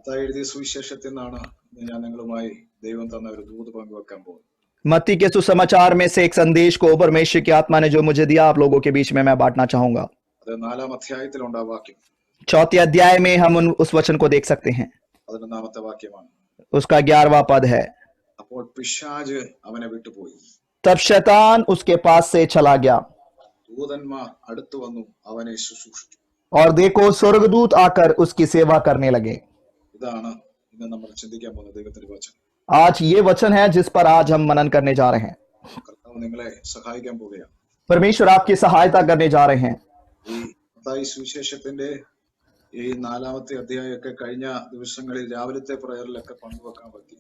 മത്തായി എഴുതിയ സുവിശേഷത്തിൽ നിന്നാണ് ഞാൻ നിങ്ങളുമായി ദൈവം തന്ന ഒരു ദൂത് പങ്കുവെക്കാൻ പോകുന്നത്. मत्ती के सुसमाचार में से एक संदेश को परमेश्वर की आत्मा ने जो मुझे दिया आप लोगों के बीच में मैं बांटना चाहूंगा। അത് 4-ാം അധ്യായത്തിലുണ്ട് ആ വാക്യം. चौथे अध्याय में हम उस वचन को देख सकते हैं। 11-ാമത്തെ വാക്യമാണ്. उसका 11वां पद है, അപ്പോൾ പിശാച് അവനെ വിട്ടുപോയി, तब शैतान उसके पास से चला गया ദൂതന്മാർ അടുത്തു വന്നു അവനെ ശുശ്രൂഷിച്ചു. और देखो स्वर्गदूत आकर उसकी सेवा करने लगे। ഇതാണ് ഇന്ന് നമ്മൾ ചിന്തിക്കാൻ പോകുന്ന ദൈവത്തിന്റെ വചനം. आज ये वचन है जिस पर आज हम मनन करने जा रहे हैं। കർത്താവ് നിങ്ങളെ സഹായിക്കാൻ പോവുകയാണ്. परमेश्वर आपकी सहायता करने जा रहे हैं। ഈ മത്തായി സുവിശേഷത്തിന്റെ ഈ 4-ാമത്തെ അധ്യായമൊക്കെ കഴിഞ്ഞ ദിവസങ്ങളിൽ രാവിലത്തെ പ്രയറിലൊക്കെ പങ്കുവെക്കാൻ പറ്റി.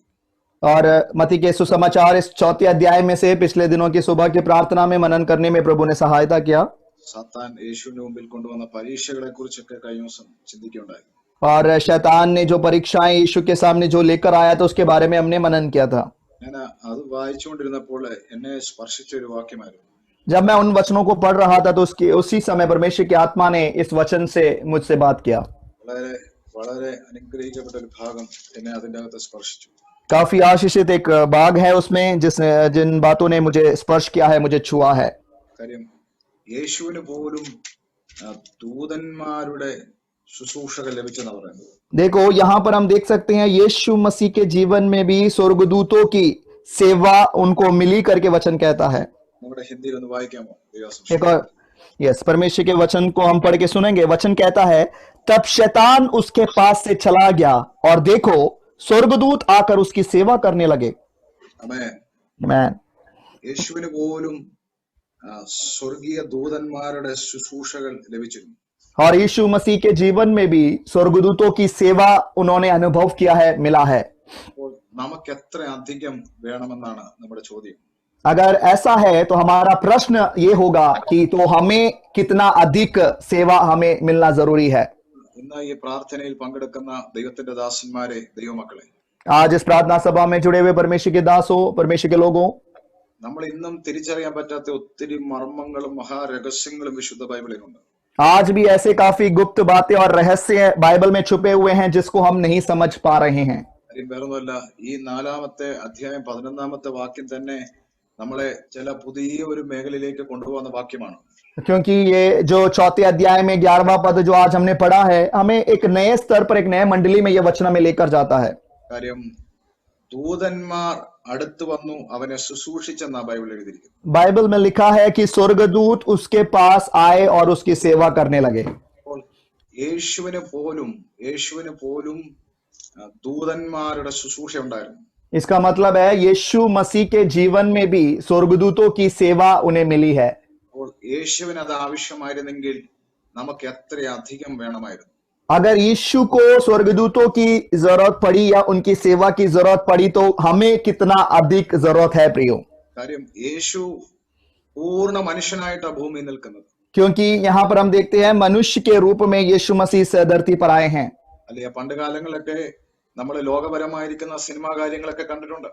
और मत्ती के सुसमाचार इस चौथे अध्याय में से पिछले दिनों की सुबह की प्रार्थना में मनन करने में प्रभु ने सहायता किया। സാത്താൻ യേശുവിന്റെ മുമ്പിൽ കൊണ്ടുവന്ന പരീക്ഷകളെ കുറിച്ചൊക്കെ കഴിഞ്ഞ ദിവസം ചിന്തിക്കുകയുണ്ടായി. और शैतान ने जो परीक्षाएं यीशु के सामने जो लेकर आया था उसके बारे में हमने मनन किया था। ഞാൻ അത് വായിച്ചുകൊണ്ടിരുന്നപ്പോൾ എന്നെ സ്പർശിച്ച ഒരു വാക്യമായിരുന്നു. जब मैं उन वचनों को पढ़ रहा था तो उसी समय परमेश्वर की आत्मा ने इस वचन से मुझसे बात किया। വളരെ വളരെ അനുഗ്രഹിക്കപ്പെട്ട ഒരു ഭാഗം എന്നെ അതിന്റെ അകത്ത് സ്പർശിച്ചു. काफी आशीषित एक भाग है उसमें जिन बातों ने मुझे स्पर्श किया है, मुझे छुआ है। കാര്യം യേശുവിന് പോലും ദൂതന്മാരുടെ ശുശ്രൂഷകൾ ലഭിച്ചെന്ന് പറയുന്നത്. देखो यहाँ पर हम देख सकते हैं यीशु मसीह के जीवन में भी स्वर्गदूतों की सेवा उनको मिली करके वचन कहता है। നമ്മുടെ ഹിന്ദിയിൽ ഒന്ന് വായിക്കാമോ? एक और यस, परमेश्वर के वचन को हम पढ़ के सुनेंगे। वचन कहता है, तब शैतान उसके पास से चला गया और देखो स्वर्गदूत आकर उसकी सेवा करने लगे। ആമേൻ. आमीन। യേശുവിന് പോലും സ്വർഗീയ ദൂതന്മാരുടെ ശുശ്രൂഷകൾ ലഭിച്ചിരുന്നു. और यीशु मसीह के जीवन में भी स्वर्गदूतों की सेवा उन्होंने अनुभव किया है, मिला है। അപ്പോൾ നമുക്ക് എത്ര അധികം വേണമെന്നാണ് നമ്മുടെ ചോദ്യം. अगर ऐसा है तो हमारा प्रश्न ये होगा कि तो हमें कितना अधिक सेवा हमें मिलना जरूरी है। ഇന്ന് ഈ പ്രാർത്ഥനയിൽ പങ്കെടുക്കുന്ന ദൈവത്തിന്റെ ദാസന്മാരെ, ദൈവമക്കളെ, आज इस प्रार्थना सभा में जुड़े हुए परमेश्वर के दासों, परमेश्वर के लोगों, നമ്മൾ ഇന്നും തിരിച്ചറിയാൻ പറ്റാത്ത ഒത്തിരി മർമ്മങ്ങളും മഹാരഹസ്യങ്ങളും വിശുദ്ധ ബൈബിളിലുണ്ട്. आज भी ऐसे काफी गुप्त बातें और रहस्य बाइबल में छुपे हुए हैं जिसको हम नहीं समझ पा रहे हैं। വേറൊന്നുമല്ല, ഈ 4-ാമത്തെ അധ്യായം 11-ാമത്തെ വാക്യം തന്നെ നമ്മളെ ചില പുതിയ ഒരു മേഖലയിലേക്ക് കൊണ്ടുപോകുന്ന വാക്യമാണ്. क्योंकि ये जो चौथे अध्याय में 11वां पद जो आज हमने पढ़ा है, हमें एक नए स्तर पर, एक नए मंडली में ये वचन में लेकर जाता है। കാര്യം ദൂതന്മാർ അടുത്ത് വന്നു അവനെ ശുശ്രൂഷിച്ചെന്നാ ബൈബിൾ എഴുതിയിരിക്കുന്നു. बाइबल में लिखा है कि स्वर्गदूत उसके पास आए और उसकी सेवा करने लगे। അപ്പോൾ യേശുവിന് പോലും ദൂതന്മാരുടെ ശുശ്രൂഷ ഉണ്ടായിരുന്നു. इसका मतलब है यीशु मसीह के जीवन में भी स्वर्गदूतों की सेवा उन्हें मिली है। അപ്പോൾ യേശുവിന് അത് ആവശ്യമായിരുന്നെങ്കിൽ നമുക്ക് എത്രയധികം വേണമായിരുന്നു. अगर यीशु को स्वर्गदूतों की जरूरत पड़ी या उनकी सेवा की जरूरत पड़ी तो हमें कितना अधिक जरूरत है प्रियो। കാര്യം യേശു പൂർണ്ണ മനുഷ്യനായിട്ടാ ഭൂമിയിൽ നിൽക്കുന്നത്. क्योंकि यहाँ पर हम देखते हैं मनुष्य के रूप में यीशु मसीह इस धरती पर आए हैं। അല്ലെ, പണ്ട് കാലങ്ങളിലൊക്കെ നമ്മൾ ലോകപരമായിരിക്കുന്ന സിനിമാ കാര്യങ്ങളൊക്കെ കണ്ടിട്ടുണ്ട്.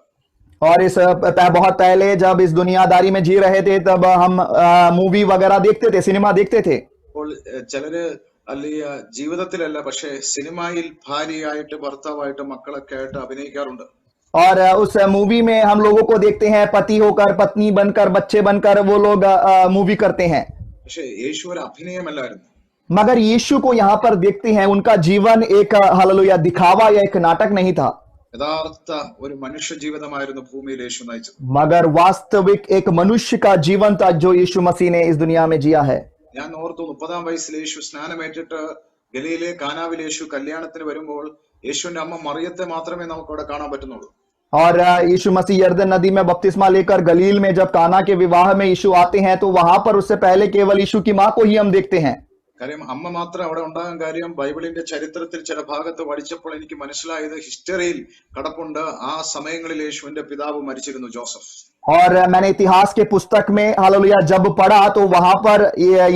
और इस बहुत पहले जब इस दुनियादारी में जी रहे थे तब हम मूवी वगैरह देखते थे, सिनेमा देखते थे। അപ്പോൾ ചിലര് അല്ലെ ജീവിതത്തിലല്ല, പക്ഷെ സിനിമയിൽ ഭാര്യയായിട്ട് ഭർത്താവായിട്ട് മക്കളൊക്കെ ആയിട്ട് അഭിനയിക്കാറുണ്ട്. और उस मूवी में हम लोगों को देखते हैं पति होकर, पत्नी बनकर, बच्चे बनकर वो लोग मूवी करते हैं। പക്ഷെ യേശു ഒരു അഭിനയമല്ലായിരുന്നു. मगर यीशु को यहाँ पर देखते हैं उनका जीवन एक हालेलुया दिखावा या एक नाटक नहीं था, യഥാർത്ഥ ഒരു മനുഷ്യ ജീവിതമായിരുന്നു ഭൂമിയിൽ യേശു നയിച്ചത്. मगर वास्तविक एक मनुष्य का जीवन था जो यीशु मसीह ने इस दुनिया में जिया है। ഞാൻ ഓർത്തു, 30-ാം വയസ്സിൽ യേശു സ്നാനമേറ്റിട്ട് ഗലീലെ കാനാവിൽ യേശു കല്യാണത്തിന് വരുമ്പോൾ യേശുവിന്റെ അമ്മ മറിയത്തെ മാത്രമേ നമുക്ക് അവിടെ കാണാൻ പറ്റുന്നുള്ളൂ. और यीशु मसीह यरदन नदी में बपतिस्मा लेकर गलील में जब काना के विवाह में यीशु आते हैं तो वहां पर उससे पहले केवल यीशु की मां को ही हम देखते हैं। കാര്യം അമ്മ മാത്രം അവിടെ ഉണ്ടാകാൻ കാര്യം ബൈബിളിന്റെ ചരിത്രത്തിൽ ചില ഭാഗത്ത് പഠിച്ചപ്പോൾ എനിക്ക് മനസ്സിലായത് ഹിസ്റ്ററിയിൽ കിടപ്പുണ്ട്. ആ സമയങ്ങളിൽ യേശുവിന്റെ പിതാവ് മരിച്ചിരുന്നു, ജോസഫ്. और मैंने इतिहास के पुस्तक में हालेलुया जब पढ़ा तो वहां पर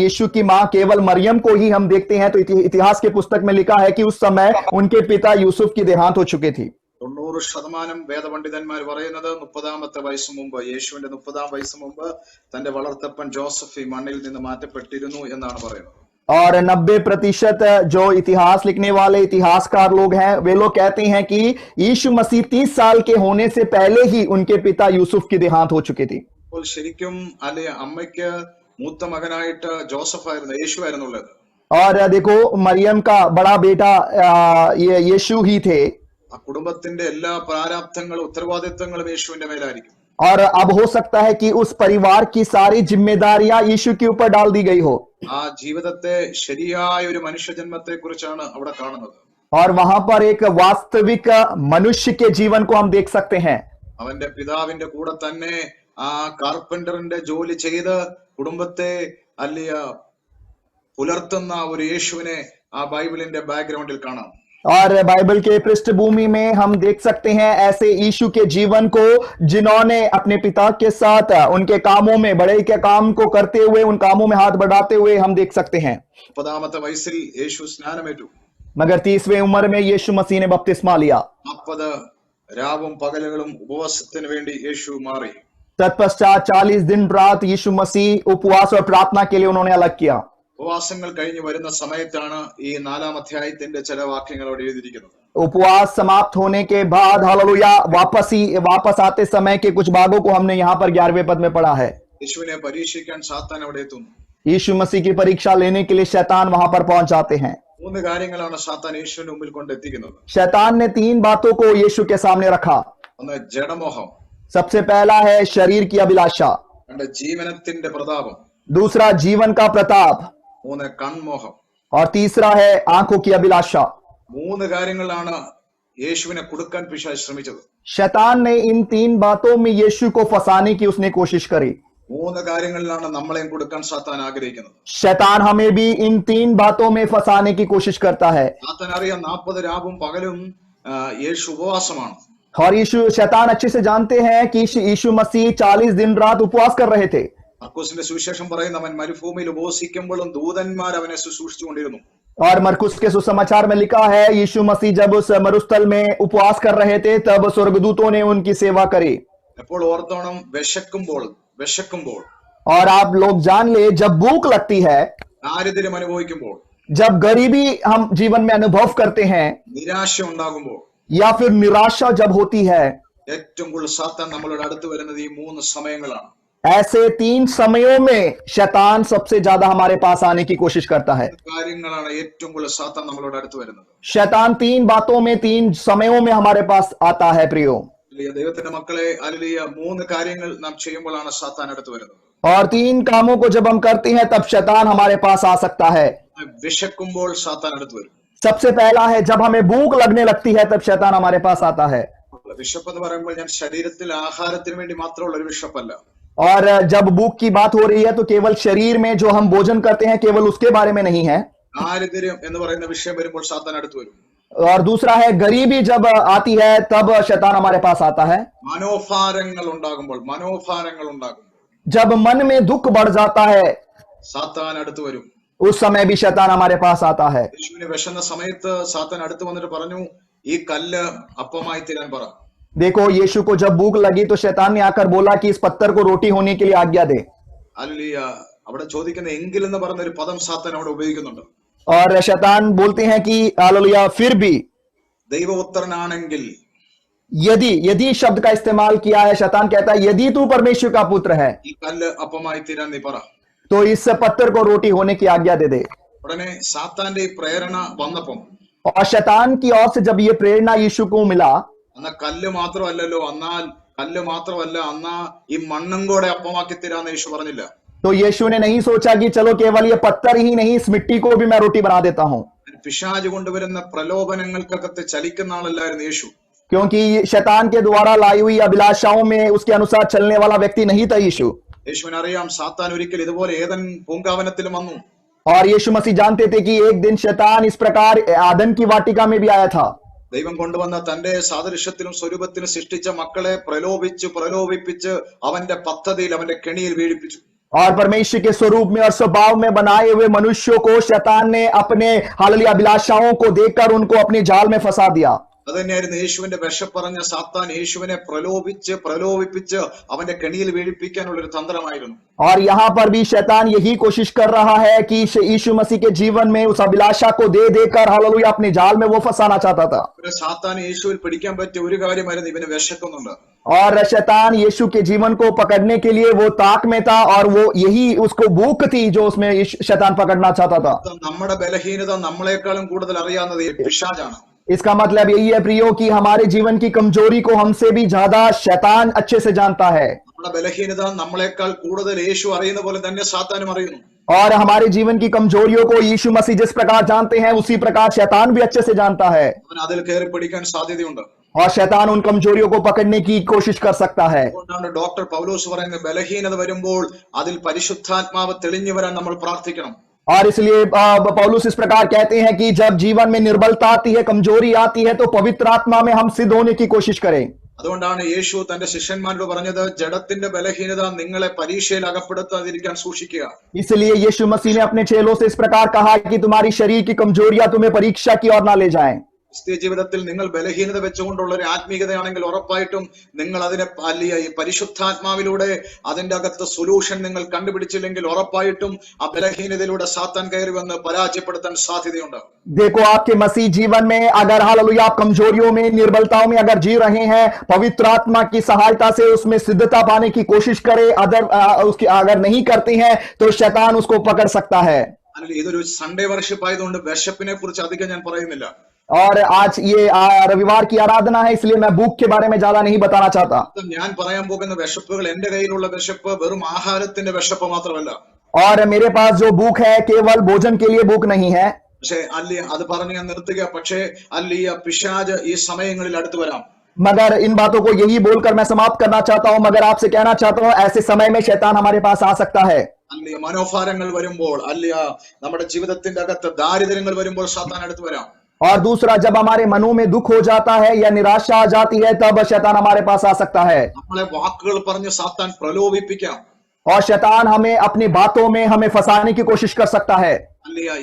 यीशु की मां केवल मरियम को ही हम देखते हैं। तो इतिहास के पुस्तक में लिखा है कि उस समय उनके पिता यूसुफ की देहांत हो चुकी थी। 90% വേദപണ്ഡിതന്മാർ പറയുന്നത് 30-ാമത്തെ വയസ്സ് മുമ്പ്, യേശുവിന്റെ 30-ാം വയസ്സ് മുമ്പ് തന്റെ വളർത്തപ്പൻ ജോസഫ് ഈ മണ്ണിൽ നിന്ന് മാറ്റപ്പെട്ടിരുന്നു എന്നാണ് പറയുന്നത്. और 90% जो इतिहास लिखने वाले इतिहासकार लोग हैं वे लोग कहते हैं कि यीशु मसीह 30 साल के होने से पहले ही उनके पिता यूसुफ की देहांत हो चुकी थी। അപ്പോൾ ശരിക്കും അല്ലെ അമ്മയ്ക്ക് മൂത്ത മകനായിട്ട് ജോസഫ് ആയിരുന്നു, യേശു ആയിരുന്നുള്ളത്. और देखो मरियम का बड़ा बेटा ये यीशु ही थे। ആ കുടുംബത്തിന്റെ എല്ലാ പ്രാരാബ്ധങ്ങളും ഉത്തരവാദിത്തങ്ങളും യേശുവിന്റെ മേലായിരിക്കും. और अब हो सकता है कि उस परिवार की सारी जिम्मेदारियां यीशु के ऊपर डाल दी गई हो। ആ ജീവിതത്തെ ശരിയായ ഒരു മനുഷ്യജന്മത്തെ കുറിച്ചാണ് അവിടെ കാണുന്നത്. और वहां पर एक वास्तविक मनुष्य के जीवन को हम देख सकते हैं। അവന്റെ പിതാവിന്റെ കൂടെ തന്നെ ആ കാർപ്പന്ററിന്റെ ജോലി ചെയ്ത് കുടുംബത്തെ അല്ലിയ പുലർത്തുന്ന ഒരു യേശുവിനെ ആ ബൈബിളിന്റെ ബാക്ക്ഗ്രൗണ്ടിൽ കാണാം. और बाइबल के पृष्ठभूमि में हम देख सकते हैं ऐसे यीशु के जीवन को जिन्होंने अपने पिता के साथ उनके कामों में बड़े के काम को करते हुए उन कामों में हाथ बढ़ाते हुए हम देख सकते हैं। 30ാമത്തെ വയസ്സിൽ യേശു സ്നാനമേറ്റു. मगर 30वें उम्र में यीशु मसीह ने बपतिस्मा लिया। 40 രാവും പകലുകളും ഉപവാസത്തിന് വേണ്ടി യേശു മാറി. तत्पश्चात 40 दिन रात यीशु मसीह उपवास और प्रार्थना के लिए उन्होंने अलग किया। ഉപവാസങ്ങൾ കഴിഞ്ഞ് വരുന്ന സമയത്താണ് ഈ 4-ാം അധ്യായത്തിന്റെ ചില വാക്യങ്ങൾ അവിടെ എഴുതിയിരിക്കുന്നത്. उपवास समाप्त होने के बाद हालेलुया वापस आते समय के कुछ भागों को हमने यहाँ पर 11वें पद में पढ़ा है। യേശുവിനെ പരീക്ഷിക്കാൻ സാത്താൻ അവിടെ എത്തുന്നു. यीशु मसीह की परीक्षा लेने के लिए शैतान वहां पर पहुंच जाते हैं। 3 കാര്യങ്ങളാണ് സാത്താൻ യേശുവിന്റെ മുമ്പിൽ കൊണ്ടെത്തിക്കുന്നത്. शैतान ने 3 बातों को यीशु के सामने रखा। ഒന്ന് ജഡമോഹം, सबसे पहला है शरीर की अभिलाषा, രണ്ട് ജീവനത്തിന്റെ പ്രതാപം, दूसरा जीवन का प्रताप 3 കൺമോഹം. और तीसरा है आंखों की अभिलाषा। 3 കാര്യങ്ങളാണ് യേശുവിനെ കൊടുക്കാൻ പിശാച് ശ്രമിച്ചത്. शैतान ने इन 3 बातों में यीशु को फंसाने की उसने कोशिश करी। 3 കാര്യങ്ങളിലാണ് നമ്മളെയും കൊടുക്കാൻ സാത്താൻ ആഗ്രഹിക്കുന്നത്. शैतान हमें भी इन 3 बातों में फंसाने की कोशिश करता है। സാത്താൻ അറിയാം 40 രാവും പകലും യേശു ഉപവാസമാണ്. और शैतान अच्छे से जानते हैं कि यीशु मसीह 40 दिन रात उपवास कर रहे थे। മർക്കോസിന്റെ സുവിശേഷം പറയുന്ന അവൻ മരുഭൂമിയിൽ ഉപവസിക്കുമ്പോഴും ദൂതന്മാർ അവനെ ശുശ്രൂഷിച്ചുകൊണ്ടിരുന്നു. और मरकुस के सुसमाचार में लिखा है यीशु मसीह जब उस मरुस्थल में उपवास कर रहे थे तब स्वर्गदूतों ने उनकी सेवा करी। എപ്പോൾ ഓർത്തോണം, വിശക്കുമ്പോൾ और आप लोग जान ले जब भूख लगती है, ദാരിദ്ര്യം അനുഭവിക്കുമ്പോൾ, जब गरीबी हम जीवन में अनुभव करते हैं നിരാശ ഉണ്ടാകുമ്പോൾ, या फिर निराशा जब होती है, ഏറ്റവും കൂടുതൽ സാത്താൻ നമ്മളോട് അടുത്ത് വരുന്നത് ഈ 3 സമയങ്ങളാണ്. ऐसे 3 समयों में शैतान सबसे ज्यादा हमारे पास आने की कोशिश करता है। കാര്യങ്ങളാണ് ഏറ്റവും കൂടുതൽ സാത്താൻ നമ്മളോട് അടുത്ത് വരുന്നത്. शैतान 3 बातों में 3 समयों में हमारे पास आता है प्रियो। ദൈവത്തിന്റെ മക്കളെ അല്ലേലൂയ 3 കാര്യങ്ങൾ നാം ചെയ്യുമ്പോഴാണ് സാത്താൻ അടുത്ത് വരുന്നത്. और 3 कामों को जब हम करते हैं तब शैतान हमारे पास आ सकता है। വിശക്കുമ്പോൾ സാത്താൻ അടുത്ത് വരും. सबसे पहला है जब हमें भूख लगने लगती है तब शैतान हमारे पास आता है। വിശപ്പ് എന്ന് പറയുമ്പോൾ ഞാൻ ശരീരത്തിൽ ആഹാരത്തിന് വേണ്ടി മാത്രമുള്ള ഒരു വിശപ്പല്ല. और जब भूख की बात हो रही है तो केवल शरीर में जो हम भोजन करते हैं केवल उसके बारे में नहीं है। ദാരിദ്ര്യം എന്ന് പറയുന്ന വിഷയം വരുമ്പോൾ സാത്താൻ അടുത്ത് വരും. और दूसरा है गरीबी जब आती है तब शैतान हमारे पास आता है। മനോഭാരങ്ങൾ ഉണ്ടാകുമ്പോൾ जब मन में दुख बढ़ जाता है സാത്താൻ അടുത്ത് വരും. उस समय भी शैतान हमारे पास आता है। യേശുവിനെ വിശന്ന സമയത്ത് സാത്താൻ അടുത്ത് വന്നിട്ട് പറഞ്ഞു, ഈ കല്ല് അപ്പമായി തീരാൻ പറ. देखो यीशु को जब भूख लगी तो शैतान ने आकर बोला कि इस पत्थर को रोटी होने के लिए आज्ञा दे। ഹല്ലേലൂയ. അവിടെ ചോദിക്കുന്ന എങ്കിൽ എന്ന് പറയുന്ന ഒരു പദം സാത്താൻ അവിടെ ഉപയോഗിക്കുന്നുണ്ട്. और शैतान बोलते हैं कि हालेलुया फिर भी, ദൈവപുത്രനാണെങ്കിൽ, यदि शब्द का इस्तेमाल किया है। शैतान कहता है यदि तू परमेश्वर का पुत्र है ഈ കല്ല് അപ്പമായി തീരാൻ നീ പറ. तो इस पत्थर को रोटी होने की आज्ञा दे दे। ഉടനെ സാത്താന്റെ ഈ പ്രേരണ വന്നപ്പം, और शैतान की ओर से जब ये प्रेरणा यीशु को मिला, എന്നാ കല്ല് മാത്രമല്ലല്ലോ, അന്നാ ഈ മണ്ണും കൂടെ അപ്പമാക്കി തരാന്ന് യേശു പറഞ്ഞില്ല. तो यीशु ने नहीं सोचा कि चलो केवल ये पत्थर ही नहीं इस मिट्टी को भी मैं रोटी बना देता हूं। പിശാച് കൊണ്ടുവരുന്ന പ്രലോഭനങ്ങൾക്കകത്ത് ചലിക്കുന്ന ആളല്ലായിരുന്നു യേശു. क्योंकि शैतान के द्वारा लाई हुई अभिलाषाओं में उसके अनुसार चलने वाला व्यक्ति नहीं था यीशु। യേശുവിന് അറിയാം സാത്താൻ ഒരിക്കൽ ഇതുപോലെ ഏദൻ പൂങ്കാവനത്തിലും വന്നു. और यीशु मसीह जानते थे कि एक दिन शैतान इस प्रकार आदम की वाटिका में भी आया था। ദൈവം കൊണ്ടുവന്ന തന്റെ സാദൃശ്യത്തിലും സ്വരൂപത്തിലും സൃഷ്ടിച്ച മക്കളെ പ്രലോഭിപ്പിച്ച് അവന്റെ പദ്ധതിയിൽ, അവന്റെ കെണിയിൽ വീഴിപ്പിച്ചു. और परमेश्वर के स्वरूप में और स्वभाव में बनाए हुए मनुष्यों को शैतान ने अपने हालेलुया अभिलाषाओं को देखकर उनको अपने जाल में फंसा दिया। അത് തന്നെയായിരുന്നു യേശുവിന്റെ വിശപ്പറഞ്ഞ സാത്താൻ യേശുവിനെ പ്രലോഭിപ്പിച്ച് അവന്റെ കെണിയിൽ വീഴിപ്പിക്കാനുള്ള ഒരു തന്ത്രമായിരുന്നു. और यहाँ पर भी शैतान यही कोशिश कर रहा है कि यीशु मसीह के जीवन में उस अभिलाषा को दे देकर हालेलुया अपने जाल में वो फंसाना चाहता था. സാത്താൻ യേശുവിൽ പിടിക്കാൻ പറ്റിയ ഒരു കാര്യമായിരുന്നു ഇവന് വിശക്കുന്നുണ്ട്. और शैतान यीशु के जीवन को पकड़ने के लिए वो ताक में था और वो यही उसको भूख थी जो उसमें शैतान पकड़ना चाहता था. നമ്മുടെ ബലഹീനത നമ്മളെക്കാളും കൂടുതൽ അറിയാവുന്നത് ഈ പിശാചാണ്. इसका मतलब यही है प्रियो कि हमारे जीवन की कमजोरी को हमसे भी ज्यादा शैतान अच्छे से जानता है. നമ്മുടെ ബലഹീനത നമ്മളെക്കാൾ കൂടുതൽ യേശു അറിയുന്ന പോലെ തന്നെ സാത്താനും അറിയുന്നു. और हमारे जीवन की कमजोरियों को यीशु मसीह जिस प्रकार जानते हैं उसी प्रकार शैतान भी अच्छे से जानता है. അവൻ അതിൽ കയറി പിടിക്കാൻ സാധ്യതയുണ്ട്. और शैतान उन कमजोरियों को पकड़ने की कोशिश कर सकता है. അതുകൊണ്ടാണ് ഡോക്ടർ പൗലോസ് പറയുന്നത് ബലഹീനത വരുമ്പോൾ അതിൽ പരിശുദ്ധാത്മാവ് തെളിഞ്ഞു വരാൻ നമ്മൾ പ്രാർത്ഥിക്കണം. और इसलिए पौलुस इस प्रकार कहते हैं कि जब जीवन में निर्बलता आती है, कमजोरी आती है, तो पवित्र आत्मा में हम सिद्ध होने की कोशिश करें. അതുകൊണ്ടാണ് യേശു തന്റെ ശിഷ്യന്മാരോട് പറഞ്ഞത് ജഡത്തിന്റെ ബലഹീനത നിങ്ങളെ പരീക്ഷയിൽ അകപ്പെടുത്താതിരിക്കാൻ സൂക്ഷിക്കുക. इसलिए यीशु मसीह ने अपने चेलों से इस प्रकार कहा कि तुम्हारी शरीर की कमजोरियां तुम्हें परीक्षा की ओर ना ले जाएं. ക്രിസ്തീയ ജീവിതത്തിൽ നിങ്ങൾ ബലഹീനത വെച്ചുകൊണ്ടുള്ള ഒരു ആത്മീയതയാണെങ്കിൽ ഉറപ്പായിട്ടും നിങ്ങൾ അതിനെ ഈ പരിശുദ്ധാത്മാവിലൂടെ അതിന്റെ അകത്ത് സൊല്യൂഷൻ നിങ്ങൾ കണ്ടുപിടിച്ചില്ലെങ്കിൽ ഉറപ്പായിട്ടും ആ ബലഹീനതയിലൂടെ സാത്താൻ കയറി വന്ന് പരാജയപ്പെടുത്താൻ സാധ്യതയുണ്ട്. देखो आपके मसीह जीवन में अगर हालेलुया आप कमजोरियों में निर्बलताओं में अगर जी रहे हैं, पवित्र आत्मा की सहायता से उसमें सिद्धता पाने की कोशिश करें. उसकी अगर नहीं करते हैं तो शैतान उसको पकड़ सकता है. ഇതൊരു സൺഡേ വർഷിപ്പ് ആയതുകൊണ്ട് വിശപ്പിനെ കുറിച്ച് അധികം ഞാൻ പറയുന്നില്ല. और आज ये रविवार की आराधना है इसलिए मैं भूख के बारे में ज्यादा नहीं बताना चाहता. ഞാൻ പറയാൻ പോകുന്ന വിശപ്പുകൾ എന്റെ കയ്യിലുള്ള വിശപ്പ് വെറും ആഹാരത്തിന്റെ വിശപ്പ് മാത്രമല്ല. और मेरे पास जो भूख है केवल भोजन के लिए भूख नहीं है. പക്ഷേ അത് പറഞ്ഞ് ഞാൻ നിർത്തുക. പക്ഷേ പിശാച് ഈ സമയങ്ങളിൽ അടുത്ത് വരാം. मगर इन बातों को यही बोलकर मैं समाप्त करना चाहता हूं. मगर आपसे कहना चाहता हूं ऐसे समय में शैतान हमारे पास आ सकता है. മനോഭാരങ്ങൾ വരുമ്പോൾ നമ്മുടെ ജീവിതത്തിന്റെ അകത്ത് ദാരിദ്ര്യങ്ങൾ വരുമ്പോൾ സാത്താൻ അടുത്ത് വരാം. और दूसरा जब हमारे मनों में दुख हो जाता है या निराशा आ जाती है तब शैतान हमारे पास आ सकता है. നമ്മളെ വാക്കുകൾ പറഞ്ഞ് സാത്താൻ പ്രലോഭിപ്പിക്കാം. और शैतान हमें अपनी बातों में हमें फंसाने की कोशिश कर सकता है.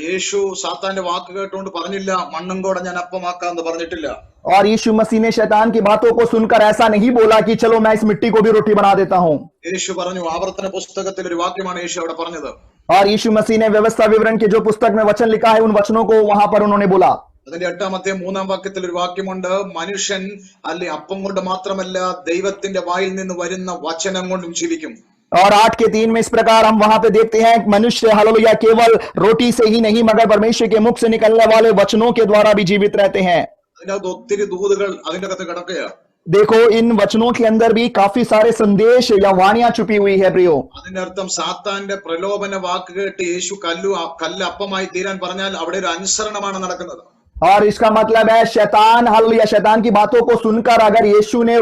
യേശു സാത്താന്റെ വാക്ക് കേട്ടുകൊണ്ട് പറഞ്ഞില്ല മണ്ണും കൂടെ ഞാൻ അപ്പമാക്കാന്ന് പറഞ്ഞിട്ടില്ല. और यीशु मसीह ने शैतान की बातों को सुनकर ऐसा नहीं बोला कि चलो मैं इस मिट्टी को भी रोटी बना देता हूं. യേശു പറഞ്ഞു ആവർത്തന പുസ്തകത്തിൽ ഒരു വാക്യമാണ് യേശു അവിടെ പറഞ്ഞത്. और यीशु मसीह ने व्यवस्था विवरण के जो पुस्तक में वचन लिखा है उन वचनों को वहां पर उन्होंने बोला. അതിന്റെ 8-ാമത്തെ 3-ാം വാക്യത്തിൽ ഒരു വാക്യമുണ്ട് മനുഷ്യൻ അപ്പം കൊണ്ട് മാത്രമല്ല ദൈവത്തിന്റെ വായിൽ നിന്ന് വരുന്ന വചനം കൊണ്ടും ജീവിക്കും. और 8 के 3 में इस प्रकार हम वहां पे देखते हैं मनुष्य हालेलुया केवल रोटी से ही नहीं मगर परमेश्वर के मुख से निकलने वाले वचनों के द्वारा भी जीवित रहते हैं. അതിനകത്ത് ഒത്തിരി ദൂതുകൾ അതിന്റെ അകത്ത് കിടക്കുകയാണ്. देखो इन वचनों के अंदर भी काफी सारे संदेश या वाणियां छुपी हुई है प्रियो. അതിന്റെ അർത്ഥം സാത്താന്റെ പ്രലോഭന വാക്ക് കേട്ട് യേശു കല്ല് അപ്പമായി തീരാൻ പറഞ്ഞാൽ അവിടെ ഒരു അനുസരണമാണ് നടക്കുന്നത്. और इसका मतलब है शैतान हालेलुया शैतान की बातों को सुनकर अगर यीशु ने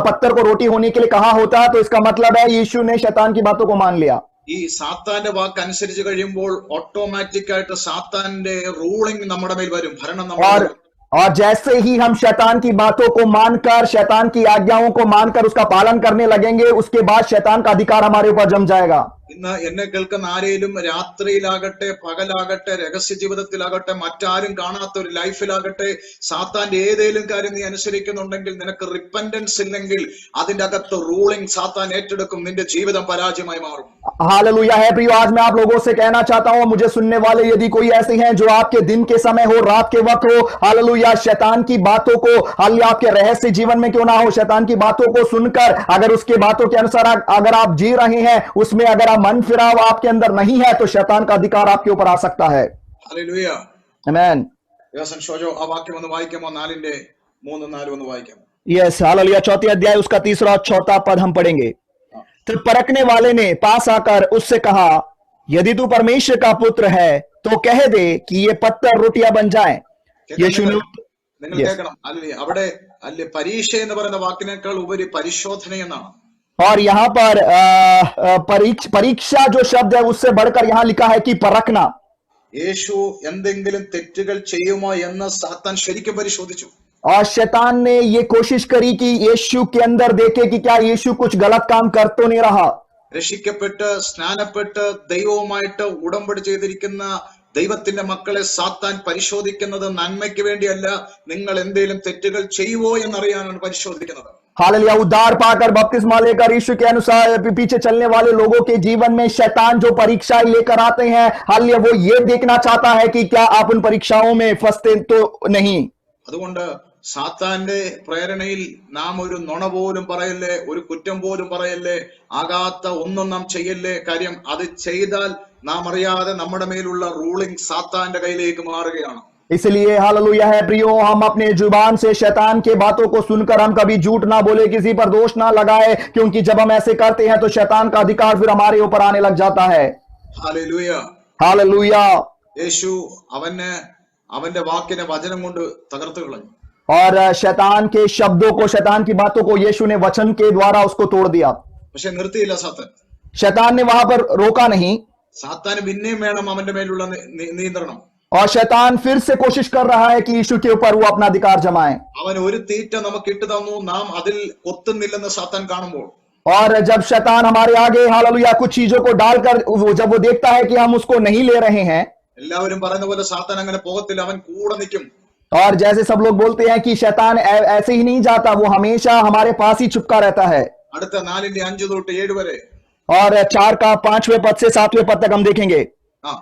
पत्थर को रोटी होने के लिए कहा होता तो इसका मतलब है यीशु ने शैतान की बातों को मान लिया. ഈ സാത്താന്റെ വാക്ക് അനുസരിച്ച് കഴിയുമ്പോൾ ഓട്ടോമാറ്റിക് ആയിട്ട് സാത്താന്റെ റൂളിംഗ് നമ്മുടെ മേൽ വരും, ഭരണം നമ്മുടെ. और जैसे ही हम शैतान की बातों को मानकर शैतान की आज्ञाओं को मानकर उसका पालन करने लगेंगे उसके बाद शैतान का अधिकार हमारे ऊपर जम जाएगा. ഇന്ന് എന്നെ കേൾക്കുന്ന ആരെയും രാത്രിയിലാകട്ടെ പകലാകട്ടെ രഹസ്യ ജീവിതത്തിലാകട്ടെ മറ്റാരും കാണാത്ത ഒരു ലൈഫിലാകട്ടെ സാത്താന്റെ ഏതേലും കാര്യം നീ അനുസരിക്കുന്നുണ്ടെങ്കിൽ നിനക്ക് റിപ്പന്റൻസ് ഇല്ലെങ്കിൽ അതിന്റെ അകത്ത് റൂളിംഗ് സാത്താൻ ഏറ്റെടുക്കും, നിന്റെ ജീവിതം പരാജയമായി മാറും. हालेलुया है प्रियो. आज मैं आप लोगों से कहना चाहता हूं मुझे सुनने वाले यदि कोई ऐसे हैं जो आपके दिन के समय हो रात के वक्त हो हालेलुया शैतान की बातों को हालेलुया आपके रहस्य जीवन में क्यों ना हो शैतान की बातों को सुनकर अगर उसके बातों के अनुसार अगर आप जी रहे हैं उसमें अगर मन फिराव आपके अंदर नहीं है तो शैतान का अधिकार आपके ऊपर आ सकता है. ഹല്ലേലൂയ. आमीन. യേശു ഷോജോ ആ വാക്യം ഒന്ന് വായിക്കാമോ? 4:3-4 ഒന്ന് വായിക്കാമോ? यस हालेलुया 4 अध्याय उसका 3 और 4 पद हम पढ़ेंगे. तो परखने वाले ने पास आकर उससे कहा यदि तू परमेश्वर का पुत्र है तो कह दे कि ये पत्थर रोटियां बन जाएं. यीशु ने നിങ്ങൾ കേൾക്കണം അവിടെ പരീക്ഷ എന്ന് പറയുന്ന വാക്കിനേക്കാൾ ഉപരി പരിശോധന എന്നാണ്. और यहाँ पर परीक्षा जो शब्द है उससे बढ़कर यहाँ लिखा है कि परखना. യേശു എന്തെങ്കിലും തെറ്റുകൾ ചെയ്യുമോ എന്ന് സാത്താൻ ശരിക്കും പരിശോധിച്ചു. और शैतान ने ये कोशिश करी कि यीशु के अंदर देखे कि क्या यीशु कुछ गलत काम कर तो नहीं रहा. രക്ഷിക്കപ്പെട്ട് സ്നാനപ്പെട്ട് ദൈവവുമായിട്ട് ഉടമ്പടി ചെയ്തിരിക്കുന്ന ദൈവത്തിന്റെ മക്കളെ സാത്താൻ പരിശോധിക്കുന്നത് നന്മയ്ക്ക് വേണ്ടിയല്ല, നിങ്ങൾ എന്തെങ്കിലും തെറ്റുകൾ ചെയ്യുവോ എന്നറിയാനാണ് പരിശോധിക്കുന്നത്. हालेलुया। उद्धार पाकर बपतिस्मा लेकर यीशु के अनुसार पीछे चलने वाले लोगों के जीवन में शैतान जो परीक्षाएं लेकर आते हैं, हालेलुया, वो ये देखना चाहता है कि क्या आप उन परीक्षाओं में फंसते तो नहीं। അതുകൊണ്ട് സാത്താന്റെ പ്രേരണയിൽ നാം ഒരു നുണ പോലും പറയല്ലേ, ഒരു കുറ്റം പോലും പറയല്ലേ, ആകാത്ത ഒന്നും നാം ചെയ്യല്ലേ. കാര്യം അത് ചെയ്താൽ നാം അറിയാതെ നമ്മുടെ മേലുള്ള റൂളിംഗ് സാത്താന്റെ കയ്യിലേക്ക് മാറുകയാണ്. इसलिए हालेलुया है प्रियो, हम अपने जुबान से शैतान के बातों को सुनकर हम कभी झूठ ना बोले, किसी पर दोष ना लगाए, क्योंकि जब हम ऐसे करते हैं तो शैतान का अधिकार फिर हमारे ऊपर आने लग जाता है। ഹല്ലേലൂയ. हालेलुया। യേശു അവന്റെ വാക്കിനെ വചനം കൊണ്ട് തകർത്തു കളഞ്ഞു. और शैतान के शब्दों को, शैतान की बातों को यीशु ने वचन के द्वारा उसको तोड़ दिया। പക്ഷെ നിർത്തിയില്ല സാത്താൻ. शैतान ने वहां पर रोका नहीं, സാത്താന് പിന്നെയും വേണം അവന്റെ മേലുള്ള നിയന്ത്രണം. और शैतान फिर से कोशिश कर रहा है कि यीशु के ऊपर वो अपना अधिकार जमाए। അവൻ ഒരു തീറ്റ നമുക്ക് ഇട്ടു തന്നു, നാം അതിൽ കൊത്തുന്നില്ലെന്ന് സാത്താൻ കാണുമ്പോൾ, और जब शैतान हमारे आगे हालेलुया कुछ चीजों को डालकर जब वो देखता है कि हम उसको नहीं ले रहे हैं, എല്ലാവരും പറയുന്ന പോലെ സാത്താൻ അങ്ങനെ പോകത്തില്ല, അവൻ കൂടെ നിൽക്കും. और जैसे सब लोग बोलते हैं कि शैतान ऐसे ही नहीं जाता, वो हमेशा हमारे पास ही चुपका रहता है। അടുത്ത 4:5 തൊട്ട് 7 വരെ, और 4 का 5वें पद से 7वें पद तक हम देखेंगे। ആ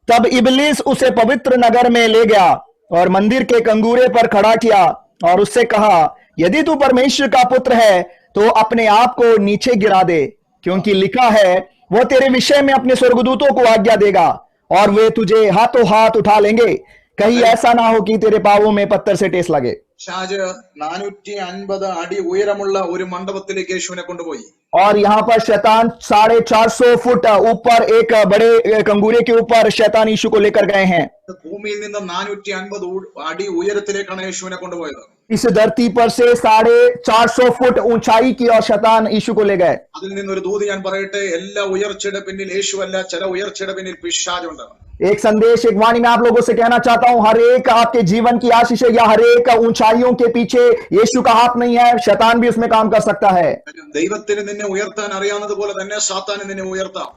तब इबलीस उसे पवित्र नगर में ले गया और मंदिर के कंगूरे पर खड़ा किया और उससे कहा, यदि तू परमेश्वर का पुत्र है तो अपने आप को नीचे गिरा दे, क्योंकि लिखा है, वो तेरे विषय में अपने स्वर्गदूतों को आज्ञा देगा और वे तुझे हाथों हाथ उठा लेंगे, कहीं ऐसा ना हो कि तेरे पांवों में पत्थर से ठेस लगे। ഷാജ് 450 അടി ഉയരമുള്ള ഒരു മണ്ഡപത്തിലേക്ക് യേശുവിനെ കൊണ്ടുപോയി. और यहाँ पर शैतान 450 फुट ऊपर एक बड़े कंगूरे के ऊपर शैतान यीशु को लेकर गए हैं। ഭൂമിയിൽ നിന്ന് 450 അടി ഉയരത്തിലേക്കാണ് യേശുവിനെ കൊണ്ടുപോയത്. इस धरती पर से 450 फुट ऊंचाई की और शैतान यीशु को ले गए। അതിൽ നിന്നൊരു ദൂത് ഞാൻ പറയട്ടെ, എല്ലാ ഉയർച്ചയുടെ പിന്നിൽ യേശുവല്ല, ചില ഉയർച്ചയുടെ പിന്നിൽ പിശാചുണ്ട്. एक संदेश, एक वाणी मैं आप लोगों से कहना चाहता हूं, हर एक आपके जीवन की आशीष या हर एक ऊंचाइयों के पीछे यीशु का हाथ नहीं है, शैतान भी उसमें काम कर सकता है। ദൈവത്തിന് നിന്നെ ഉയർത്താൻ അറിയാവുന്നതുപോലെ തന്നെ സാത്താന് നിന്നെ ഉയർത്താം.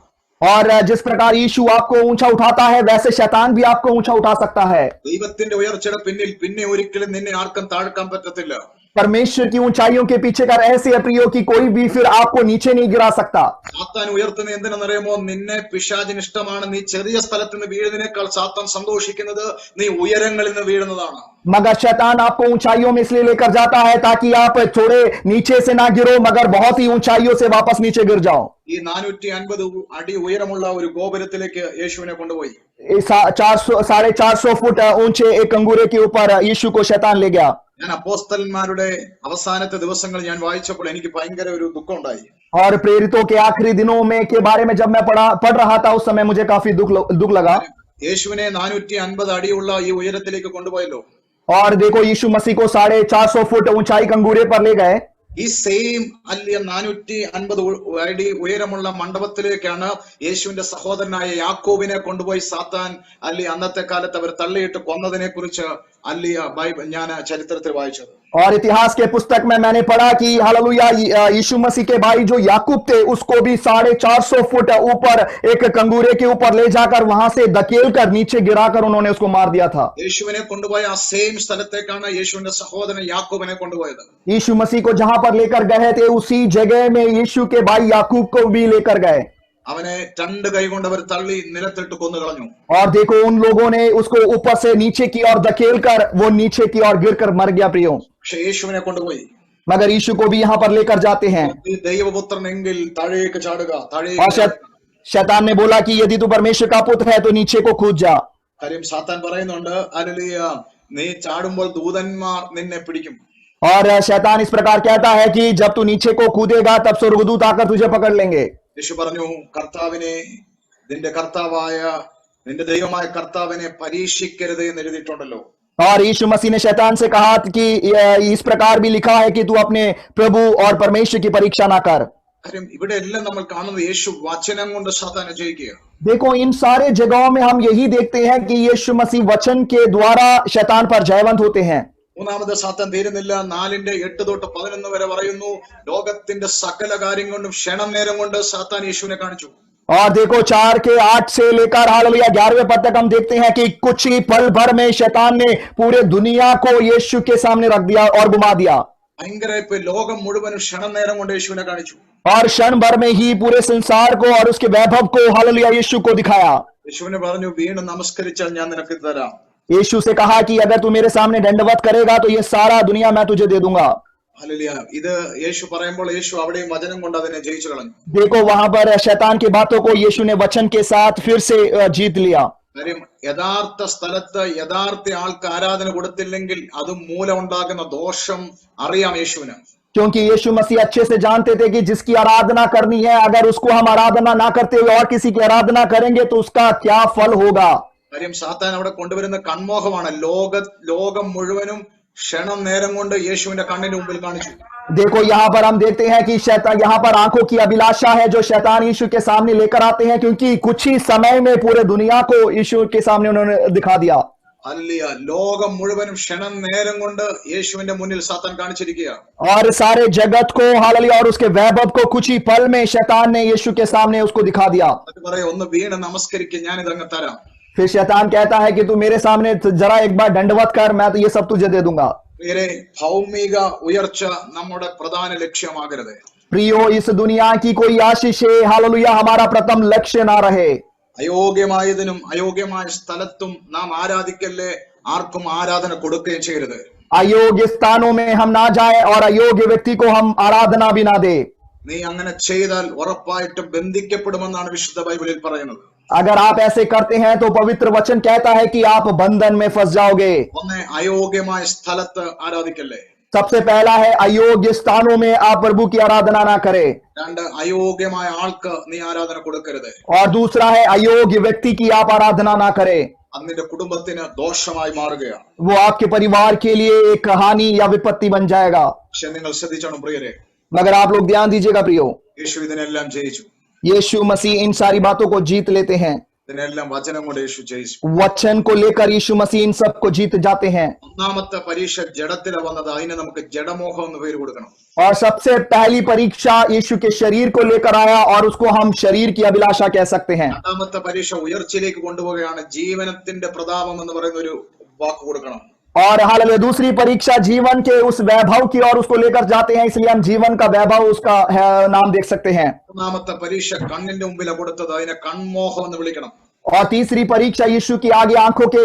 और जिस प्रकार यीशु आपको ऊंचा उठाता है, वैसे शैतान भी आपको ऊंचा उठा सकता है। ദൈവത്തിന്റെ ഉയർച്ചയുടെ പിന്നിൽ പിന്നെ ഒരിക്കലും നിന്നെ ആർക്കും താഴ്ക്കാൻ പറ്റത്തില്ല. परमेश्वर की ऊंचाइयों के पीछे का रहस्य है प्रियो कि कोई भी फिर आपको नीचे नहीं गिरा सकता। സാത്താൻ ഉയർത്തുന്ന എന്തിനെന്നറിയാമോ? നിന്നെ പിശാചിന് ഇഷ്ടമാണ്. നീ ചെറിയ സ്ഥലത്ത് നിന്ന് വീഴുന്നതിനേക്കാൾ സാത്താൻ സന്തോഷിക്കുന്നത് നീ ഉയരങ്ങളിൽ നിന്ന് വീഴുന്നതാണ്. मगर शैतान आपको ऊंचाइयों में इसलिए लेकर जाता है ताकि आप थोड़े नीचे से ना गिरो, मगर बहुत ही ऊंचाइयों से वापस नीचे गिर जाओ। ഈ 450 അടി ഉയരമുള്ള ഒരു ഗോപുരത്തിലേക്ക് യേശുവിനെ കൊണ്ടുപോയി. 450 फुट ऊंचे एक कंगूरे के ऊपर यीशु को शैतान ले गया। ഞാൻ അപ്പോസ്തലന്മാരുടെ അവസാനത്തെ ദിവസങ്ങൾ ഞാൻ വായിച്ചപ്പോൾ എനിക്ക് ഭയങ്കര ഒരു ദുഃഖം ഉണ്ടായി. और प्रेरितों के आखिरी दिनों में के बारे में जब मैं पढ़ रहा था, उस समय मुझे काफी दुख लगा। യേശുവിനെ 450 അടിയുള്ള ഈ ഉയരത്തിലേക്ക് കൊണ്ടുപോയല്ലോ. और देखो, यीशु मसीह को 450 फुट ऊंचाई कंगूरे पर ले गए। ഈ സെയിം അല്ലിയ 450 അടി ഉയരമുള്ള മണ്ഡപത്തിലേക്കാണ് യേശുവിന്റെ സഹോദരനായ യാക്കോബിനെ കൊണ്ടുപോയി സാത്താൻ അന്നത്തെ കാലത്ത് അവർ തള്ളിയിട്ട് കൊന്നതിനെ കുറിച്ച് ഞാൻ ചരിത്രത്തിൽ വായിച്ചത്. और इतिहास के पुस्तक में मैंने पढ़ा कि हालेलुया, यीशु मसीह के भाई जो याकूब थे, उसको भी 450 फुट ऊपर एक कंगूरे के ऊपर ले जाकर वहां से धकेल कर नीचे गिराकर उन्होंने उसको मार दिया था। യേശുവിനെ കൊണ്ടുപോയ ആ സെയിം സ്ഥലത്തേക്കാണ് യേശുവിന്റെ സഹോദരൻ യാക്കോബിനെ കൊണ്ടുപോയത്. यीशु मसीह को जहां पर लेकर गए थे, उसी जगह में यीशु के भाई याकूब को भी लेकर गए। അവനെ 2 കൈ കൊണ്ട് അവർ തള്ളി നിലത്തിട്ട് കൊന്നു കളഞ്ഞു. और देखो, उन लोगों ने उसको ऊपर से नीचे की ओर धकेल कर वो नीचे की ओर गिरकर मर गया प्रियो। പക്ഷെ യേശുവിനെ കൊണ്ടുപോയി. मगर यीशु को भी यहाँ पर लेकर जाते हैं। നീ ദൈവപുത്രനെങ്കിൽ താഴേക്ക് ചാടുക, और താഴേക്ക്. शैतान ने बोला कि यदि तू परमेश्वर का पुत्र है तो नीचे को कूद जा। കാര്യം സാത്താൻ പറയുന്നുണ്ട്, ഹല്ലേലൂയ, നീ ചാടുമ്പോൾ ദൂതന്മാർ നിന്നെ പിടിക്കും. और शैतान इस प्रकार कहता है कि जब तू नीचे को कूदेगा तब स्वर्गदूत आकर तुझे पकड़ लेंगे। യേശു പറഞ്ഞു, കർത്താവിനെ, നിന്റെ ദൈവമായ കർത്താവിനെ പരീക്ഷിക്കരുത് എന്ന് എഴുതിയിട്ടുണ്ടല്ലോ. और यीशु मसीह ने शैतान से कहा कि इस प्रकार भी लिखा है कि तू अपने प्रभु और परमेश्वर की परीक्षा ना कर। കാര്യം ഇവിടെ എല്ലാം നമ്മൾ കാണുന്നത് യേശു വചനം കൊണ്ട് സാത്താനെ ജയിക്കുക. देखो, इन सारे जगहों में हम यही देखते हैं कि यीशु मसीह वचन के द्वारा शैतान पर जयवंत होते हैं। മൂന്നാമത് സാത്താൻ തീരുന്നില്ല. 4:8 തൊട്ട് 11 വരെ പറയുന്നു, ലോകത്തിന്റെ സകല കാര്യം കൊണ്ടും ക്ഷണം നേരം കൊണ്ട് സാത്താൻ യേശുവിനെ കാണിച്ചു. और देखो 4 के 8 से लेकर हालेलुया 11वें पद तक हम देखते हैं कि कुछ ही पल भर में शैतान ने पूरे दुनिया को यीशु के सामने रख दिया और घुमा दिया ഭയങ്കര ഇപ്പൊ ലോകം മുഴുവനും ക്ഷണനേരം കൊണ്ട് യേശുവിനെ കാണിച്ചു. और क्षण भर में ही पूरे संसार को और उसके वैभव को हालेलुया यीशु को दिखाया. യേശുവിനെ പറഞ്ഞു വീണ് നമസ്കരിച്ചാൽ ഞാൻ നിനക്ക് ഇത് തരാം. यीशु से कहा कि अगर तू मेरे सामने दंडवत करेगा तो ये सारा दुनिया मैं तुझे दे दूंगा. ഹല്ലേലൂയ. ഇത് യേശു പറയുമ്പോൾ യേശു അവിടെയും വചനം കൊണ്ട് അതിനെ ജയിച്ചു കളഞ്ഞു. देखो वहां पर शैतान की बातों को यीशु ने वचन के साथ फिर से जीत लिया. കാര്യം യഥാർത്ഥ സ്ഥലത്ത് യഥാർത്ഥ ആൾക്ക് ആരാധന കൊടുത്തില്ലെങ്കിൽ അത് മൂലം ഉണ്ടാകുന്ന ദോഷം അറിയാം യേശുവിന്. क्योंकि यीशु मसीह अच्छे से जानते थे कि जिसकी आराधना करनी है अगर उसको हम आराधना ना करते हुए और किसी की आराधना करेंगे तो उसका क्या फल होगा. കാര്യം സാത്താൻ അവിടെ കൊണ്ടുവരുന്ന കൺമോഹമാണ്. ലോകം മുഴുവനും ക്ഷണം നേരം കൊണ്ട് യേശുവിന്റെ കണ്ണിന് മുമ്പിൽ കാണിച്ചു. देखो यहाँ पर हम देखते हैं कि शैतान यहाँ पर आंखों की अभिलाषा है जो शैतान यीशु के सामने लेकर आते हैं क्योंकि कुछ ही समय में पूरे दुनिया को यीशु के सामने उन्होंने दिखा दिया. ഹല്ലേലൂയ. ലോകം മുഴുവനും ക്ഷണം നേരം കൊണ്ട് യേശുവിന്റെ മുന്നിൽ സാത്താൻ കാണിച്ചിരിക്കുക. और सारे जगत को हालेलुया और उसके वैभव को कुछ ही पल में शैतान ने यीशु के सामने उसको दिखा दिया. അത് പറയാ ഒന്ന് വീണ് നമസ്കരിക്കുക ഞാൻ ഇതങ്ങ് തരാം. फिर शैतान कहता है कि तू मेरे सामने जरा एक बार दंडवत कर मैं तो ये सब तुझे दे दूंगा. പ്രിയരെ ഭൗമിക ഉയർച്ച നമ്മുടെ പ്രധാന ലക്ഷ്യമാകരുത്. प्रियो इस दुनिया की कोई आशीष हालेलुया हमारा प्रथम लक्ष्य ना रहे. അയോഗ്യമായതിനും അയോഗ്യമായ സ്ഥലത്തും നാം ആരാധിക്കല്ലേ, ആർക്കും ആരാധന കൊടുക്കുകയും ചെയ്യരുത്. अयोग्य स्थानों में हम ना जाए और अयोग्य व्यक्ति को हम आराधना भी ना दे. നീ അങ്ങനെ ചെയ്താൽ ഉറപ്പായിട്ടും ബന്ധിക്കപ്പെടുമെന്നാണ് വിശുദ്ധ ബൈബിളിൽ പറയുന്നത്. अगर आप ऐसे करते हैं तो पवित्र वचन कहता है कि आप बंधन में फंस जाओगे. ഒന്ന് അയോഗ്യമായ സ്ഥലത്ത് ആരാധിക്കല്ലേ. सबसे पहला है अयोग्य स्थानों में आप प्रभु की आराधना ना करें. രണ്ട് അയോഗ്യമായ ആൾക്ക് നീ ആരാധന കൊടുക്കരുത്. और दूसरा है अयोग्य व्यक्ति की आप आराधना ना करें. അത് നിന്റെ കുടുംബത്തിന് ദോഷമായി മാറുകയാണ്. वो आपके परिवार के लिए एक हानि या विपत्ति बन जाएगा. പക്ഷെ നിങ്ങൾ ശ്രദ്ധിച്ചോണം പ്രിയരെ, मगर आप लोग ध्यान दीजिएगा प्रियो, യേശു ഇതിനെല്ലാം ജയിച്ചു. यीशु मसीह इन सारी बातों को जीत लेते हैं. ഇതിനെല്ലാം വചനം കൊണ്ട് യേശു ജയിച്ചു. वचन को लेकर यीशु मसीह इन सब को जीत जाते हैं. ഒന്നാമത്തെ പരീക്ഷ ജഡത്തിലാണ് വന്നത്. അതിന് നമുക്ക് ജഡമോഹം എന്ന് പേര് കൊടുക്കണം. और सबसे पहली परीक्षा यीशु के शरीर को लेकर आया और उसको हम शरीर की अभिलाषा कह सकते हैं. രണ്ടാമത്തെ പരീക്ഷ ഉയർച്ചയിലേക്ക് കൊണ്ടുപോവുകയാണ്. ജീവനത്തിന്റെ പ്രതാപം എന്ന് പറയുന്ന ഒരു വാക്ക് കൊടുക്കണം. और हालेलुया दूसरी परीक्षा जीवन के उस वैभव की और उसको लेकर जाते हैं, इसलिए हम जीवन का वैभव उसका नाम देख सकते हैं. മൂന്നാമത്തെ പരീക്ഷ കണ്ണിന്റെ മുമ്പിലാണ് കൊടുത്തത്. അതിനെ കൺമോഹം എന്ന് വിളിക്കണം. और तीसरी परीक्षा यीशु की आगे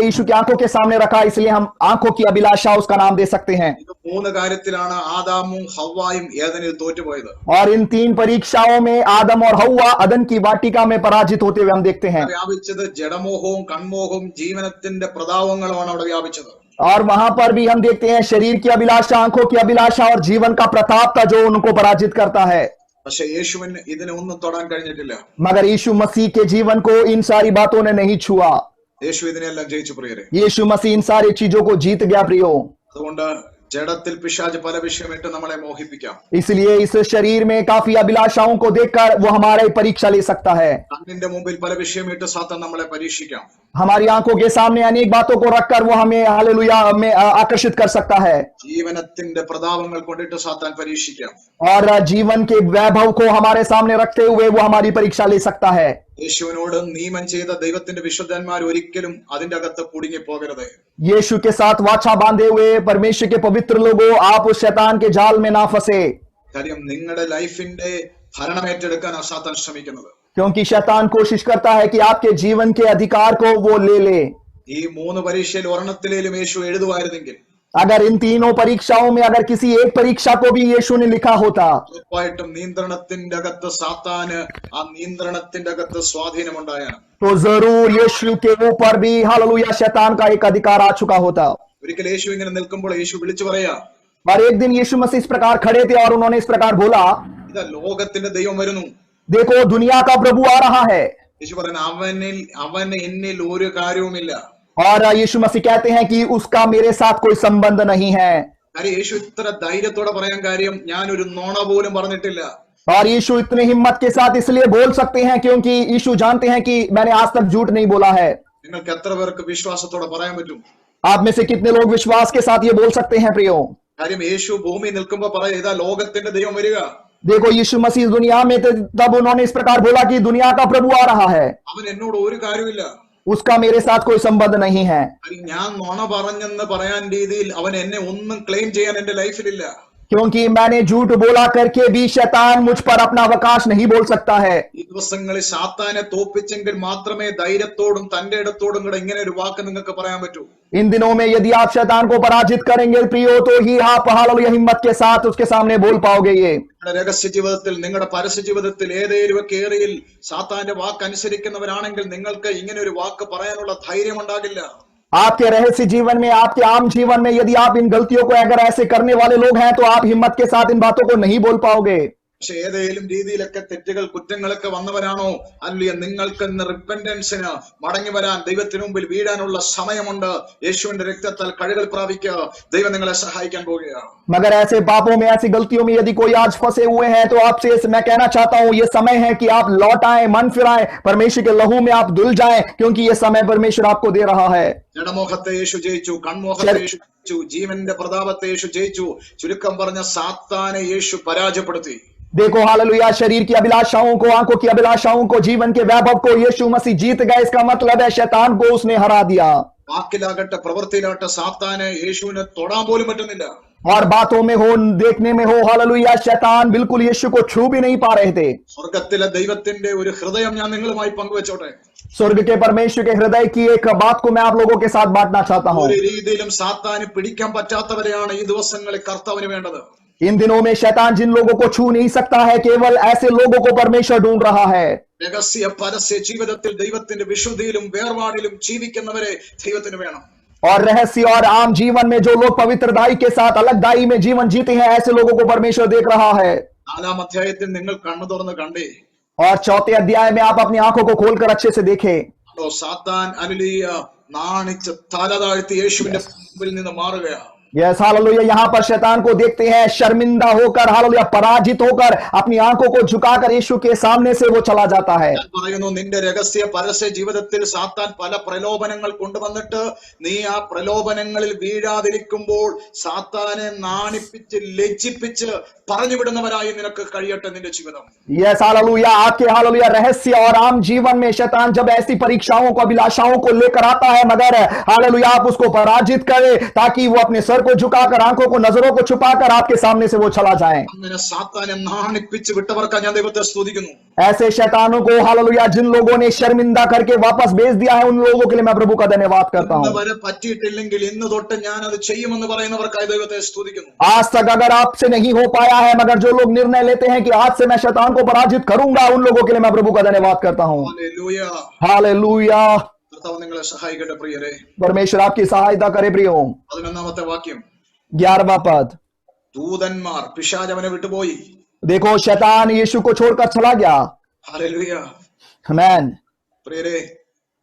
यीशु की आंखों के सामने रखा, इसलिए हम आंखों की अभिलाषा उसका नाम दे सकते हैं. ഇത് മൂന്ന് കാര്യത്തിലാണ് ആദാമും ഹവ്വായും ഏദനിൽ തോറ്റുപോയത്. और इन 3 परीक्षाओं में आदम और हव्वा अदन की वाटिका में पराजित होते हुए हम देखते हैं. വ്യാപിച്ചത് ജഡമോഹവും കൺമോഹവും ജീവനത്തിന്റെ പ്രതാപങ്ങളുമാണ് അവിടെ വ്യാപിച്ചത്. और वहां पर भी हम देखते हैं शरीर की अभिलाषा, आंखों की अभिलाषा और जीवन का प्रताप था जो उनको पराजित करता है. പക്ഷെ യേശുവിന് ഇതിനെ ഒന്നും തൊടാൻ കഴിഞ്ഞിട്ടില്ല. मगर यीशु मसीह के जीवन को इन सारी बातों ने नहीं छुआ. യേശു ഇതിനെല്ലാം ജയിച്ചു പ്രിയരെ. यीशु मसीह इन सारी चीजों को जीत गया प्रियो. അതുകൊണ്ട് ജഡത്തിൽ പിശാച് പല വിഷയമിട്ട് നമ്മളെ മോഹിപ്പിക്കാം. इसलिए इस शरीर में काफी अभिलाषाओं को देखकर वो हमारी परीक्षा ले सकता है. കണ്ണിന്റെ മുമ്പിൽ പല വിഷയമിട്ട് സാത്താൻ നമ്മളെ പരീക്ഷിക്കാം. हमारी आंखों के सामने अनेक बातों को रखकर वो हमें हालेलुया में आकर्षित कर सकता है. ജീവനത്തിന്റെ പ്രതാപങ്ങൾ കൊണ്ടിട്ട് സാത്താൻ പരീക്ഷിക്കാം. और जीवन के वैभव को हमारे सामने रखते हुए वो हमारी परीक्षा ले सकता है. യേശുവിനോട് നിയമം ചെയ്ത ദൈവത്തിന്റെ വിശുദ്ധന്മാർ ഒരിക്കലും അതിന്റെ അകത്ത് കുടുങ്ങി പോകരുത്. यीशु के साथ वाचा बांधे हुए परमेश्वर के पवित्र लोगों, आप उस शैतान के जाल में ना फंसे. കാര്യം നിങ്ങളുടെ ലൈഫിന്റെ ഭരണം ഏറ്റെടുക്കാൻ സാത്താൻ ശ്രമിക്കുന്നത്. क्योंकि शैतान कोशिश करता है कि आपके जीवन के अधिकार को वो ले ले. ഈ മൂന്ന് പരീക്ഷയിൽ ഒരെണ്ണത്തിലേലും യേശു എഴുതുമായിരുന്നെങ്കിൽ अगर इन तीनों परीक्षाओं में अगर किसी एक परीक्षा को भी यीशु ने लिखा होता ഉറപ്പായിട്ടും നിയന്ത്രണത്തിന്റെ അകത്ത് സാത്താന് ആ നിയന്ത്രണത്തിന്റെ അകത്ത് സ്വാധീനമുണ്ടായാണ്. तो जरूर यीशु के ऊपर भी हालेलुया शैतान का एक अधिकार आ चुका होता. ഒരിക്കൽ യേശു ഇങ്ങനെ നിൽക്കുമ്പോൾ യേശു വിളിച്ചു പറയാ, और एक दिन यीशु मसीह इस प्रकार खड़े थे और उन्होंने इस प्रकार बोला, ഇതാ ലോകത്തിന്റെ ദൈവം വരുന്നു. देखो दुनिया का प्रभु आ रहा है. യേശു പറയുന്നത് അവന് എന്നിൽ ഒരു കാര്യവുമില്ല. और यीशु मसीह कहते हैं कि उसका मेरे साथ कोई संबंध नहीं है. കാര്യം യേശു ഇത്ര ധൈര്യത്തോടെ പറയാൻ കാര്യം ഞാൻ ഒരു നുണ പോലും പറഞ്ഞിട്ടില്ല. और यीशु इतने हिम्मत के साथ इसलिए बोल सकते हैं क्योंकि यीशु जानते हैं कि मैंने आज तक झूठ नहीं बोला है. നിങ്ങൾക്ക് എത്ര പേർക്ക് വിശ്വാസത്തോടെ പറയാൻ പറ്റും? आप में से कितने लोग विश्वास के साथ ये बोल सकते हैं प्रियो? കാര്യം യേശു ഭൂമി നിൽക്കുമ്പോ പറയാ, ഇതാ ലോകത്തിന്റെ ദൈവം വരിക. देखो यीशु मसीह इस दुनिया में थे, तब उन्होंने इस प्रकार बोला कि दुनिया का प्रभु आ रहा है, അവൻ എന്നോട് ഒരു കാര്യമില്ല. उसका मेरे साथ कोई संबंध नहीं है, ഞാൻ നുണ പറഞ്ഞെന്ന് പറയാൻ രീതിയിൽ അവൻ എന്നെ ഒന്നും ക്ലെയിം ചെയ്യാൻ എന്റെ ലൈഫിലില്ല. क्योंकि मैंने झूठ बोला करके भी शैतान मुझ पर अपना अवकाश नहीं बोल सकता है। ഈ ദിവസങ്ങളിൽ സാത്താനെ തോൽപ്പിച്ചെങ്കിൽ മാത്രമേ ധൈര്യത്തോടും തന്റെ ഇടത്തോടും കൂടെ ഇങ്ങനെ ഒരു വാക്ക് നിങ്ങൾക്ക് പറയാൻ പറ്റൂ. इन दिनों में यदि आप शैतान को पराजित करेंगे प्रियो, तो ही आप हालेलुया हिम्मत के साथ उसके सामने बोल पाओगे ये। നിങ്ങളുടെ രഹസ്യ ജീവിതത്തിൽ, നിങ്ങളുടെ പരസ്യ ജീവിതത്തിൽ ഏതെങ്കിലുമൊക്കെ ഏറിയിൽ സാത്താന്റെ വാക്ക് അനുസരിക്കുന്നവരാണെങ്കിൽ നിങ്ങൾക്ക് ഇങ്ങനെ ഒരു വാക്ക് പറയാനുള്ള ധൈര്യം ഉണ്ടാകില്ല. आपके रहस्य जीवन में, आपके आम जीवन में यदि आप इन गलतियों को अगर ऐसे करने वाले लोग हैं, तो आप हिम्मत के साथ इन बातों को नहीं बोल पाओगे। പക്ഷെ ഏതെങ്കിലും രീതിയിലൊക്കെ തെറ്റുകൾ കുറ്റങ്ങളൊക്കെ വന്നവരാണോ, അല്ലെങ്കിൽ നിങ്ങൾക്ക് ഇന്ന് റിപ്പന്റൻസിന് മടങ്ങി വരാൻ ദൈവത്തിന് മുമ്പിൽ വീഴാനുള്ള സമയമുണ്ട്. യേശുവിന്റെ രക്തത്താൽ കഴുകൽ പ്രാപിക്കുക. ദൈവം നിങ്ങളെ സഹായിക്കാൻ പോവുകയാണ്. मगर ऐसे पापों में, ऐसी गलतियों में यदि कोई आज फंसे हुए हैं, तो आपसे मैं कहना चाहता हूं, ये समय है कि आप लौट आए, मन फिराएं, परमेश्वर के लहू में आप धुल जाएं, क्योंकि ये समय परमेश्वर आपको दे रहा है। ജഡമോഹത്തെ യേശു ജയിച്ചു, കൺമോഹത്തെ യേശു ജയിച്ചു, ജീവന്റെ പ്രതാപത്തെ യേശു ജയിച്ചു. ചുരുക്കം പറഞ്ഞ സാത്താനെ യേശു പരാജയപ്പെടുത്തി. देखो हालेलुया, शरीर की अभिलाषाओं को, आंखों की अभिलाषाओं को, जीवन के वैभव को यीशु मसीह जीत गए। इसका मतलब है शैतान को उसने हरा दिया। വാക്കിലാകട്ടെ പ്രവൃത്തിയിലാകട്ടെ സാത്താനെ യേശുവിനെ തൊടാൻ പോലും പറ്റുന്നില്ല. और बातों में हो, देखने में हो, हालेलुया, शैतान बिल्कुल यीशु को छू भी नहीं पा रहे थे। സ്വർഗത്തിലെ ദൈവത്തിന്റെ ഒരു ഹൃദയം ഞാൻ നിങ്ങളുമായി പങ്കുവെച്ചോട്ടെ. स्वर्ग के परमेश्वर के हृदय की एक बात को मैं आप लोगों के साथ बांटना चाहता हूँ। ഒരു രീതിയിലും സാത്താന് പിടിക്കാൻ പറ്റാത്തവരെയാണ് ഈ ദിവസങ്ങളിൽ കർത്താവിന് വേണ്ടത്. इन दिनों में शैतान जिन लोगों को छू नहीं सकता है, केवल ऐसे लोगों को परमेश्वर ढूंढ रहा है। രഹസ്യ പരസ്യ ജീവിതത്തിൽ ദൈവത്തിന്റെ വിശുദ്ധിയിലും വേർപാടിലും ജീവിക്കുന്നവരെ ദൈവത്തിന് വേണം. और रहस्य और आम जीवन में जो लोग पवित्रदाई के साथ अलगदाई में जीवन जीते हैं, ऐसे लोगों को परमेश्वर देख रहा है। 4-ാം അധ്യായത്തിൽ നിങ്ങൾ കണ്ണു തുറന്ന് കണ്ടേ, और 4थे अध्याय में आप अपनी आंखों को खोलकर अच्छे से देखें। സാത്താൻ ഹല്ലേലൂയ നാണിച്ച് തല താഴ്ത്തി യേശുവിന്റെ മുമ്പിൽ നിന്ന് മാറുകയാണ്. यस हालेलुया, यहाँ पर शैतान को देखते हैं शर्मिंदा होकर, हालेलुया, पराजित होकर, अपनी आंखों को झुकाकर यीशु के सामने से वो चला जाता है। ഞാൻ പറയുന്നു, നിന്റെ രഹസ്യ പരസ്യ ജീവിതത്തിൽ സാത്താൻ പല പ്രലോഭനങ്ങൾ കൊണ്ടുവന്നിട്ട് നീ ആ പ്രലോഭനങ്ങളിൽ വീഴാതിരിക്കുമ്പോൾ സാത്താനെ നാണിപ്പിച്ച് ലജ്ജിപ്പിച്ച് പറഞ്ഞു വിടുന്നവരായി നിനക്ക് കഴിയട്ടെ നിന്റെ ജീവിതം. यस हालेलुया, आपके हालेलुया रहस्य और आम जीवन में शैतान जब ऐसी परीक्षाओं को, अभिलाषाओं को लेकर आता है, मगर हालेलुया आप उसको पराजित करें, ताकि वो अपने सर को झुकाकर, आंखों को, नजरों को छुपाकर आपके सामने से वो चला जाए। അങ്ങനെ സാത്താനെ നാണിപ്പിച്ച് വിട്ടവർക്കാ ഞാൻ ദൈവത്തെ സ്തുതിക്കുന്നു. ऐसे शैतानों को हालेलुया जिन लोगों ने शर्मिंदा करके वापस भेज दिया है, उन लोगों के लिए मैं प्रभु का धन्यवाद करता हूँ। വരെ പറ്റിയിട്ടില്ലെങ്കിൽ ഇന്ന് തൊട്ട് ഞാൻ അത് ചെയ്യുമെന്ന് പറയുന്നവർക്കായി ദൈവത്തെ സ്തുതിക്കുന്നു. आज तक अगर आपसे नहीं हो पाया है, मगर जो लोग निर्णय लेते हैं कि आज से मैं शैतान को पराजित करूंगा, उन लोगों के लिए मैं प्रभु का धन्यवाद करता हूँ। ഹല്ലേലൂയ. हालेलुया, കർത്താവ് നിങ്ങളെ സഹായിക്കട്ടെ പ്രിയരെ. परमेश्वर आपकी सहायता करे प्रियो। 11-ാമത്തെ വാക്യം, 11वां पद, ദൂതന്മാർ പിശാചവനെ വിട്ടുപോയി. देखो शैतान यीशु को छोड़कर चला गया। ഹല്ലേലൂയ. आमीन। പ്രിയരെ,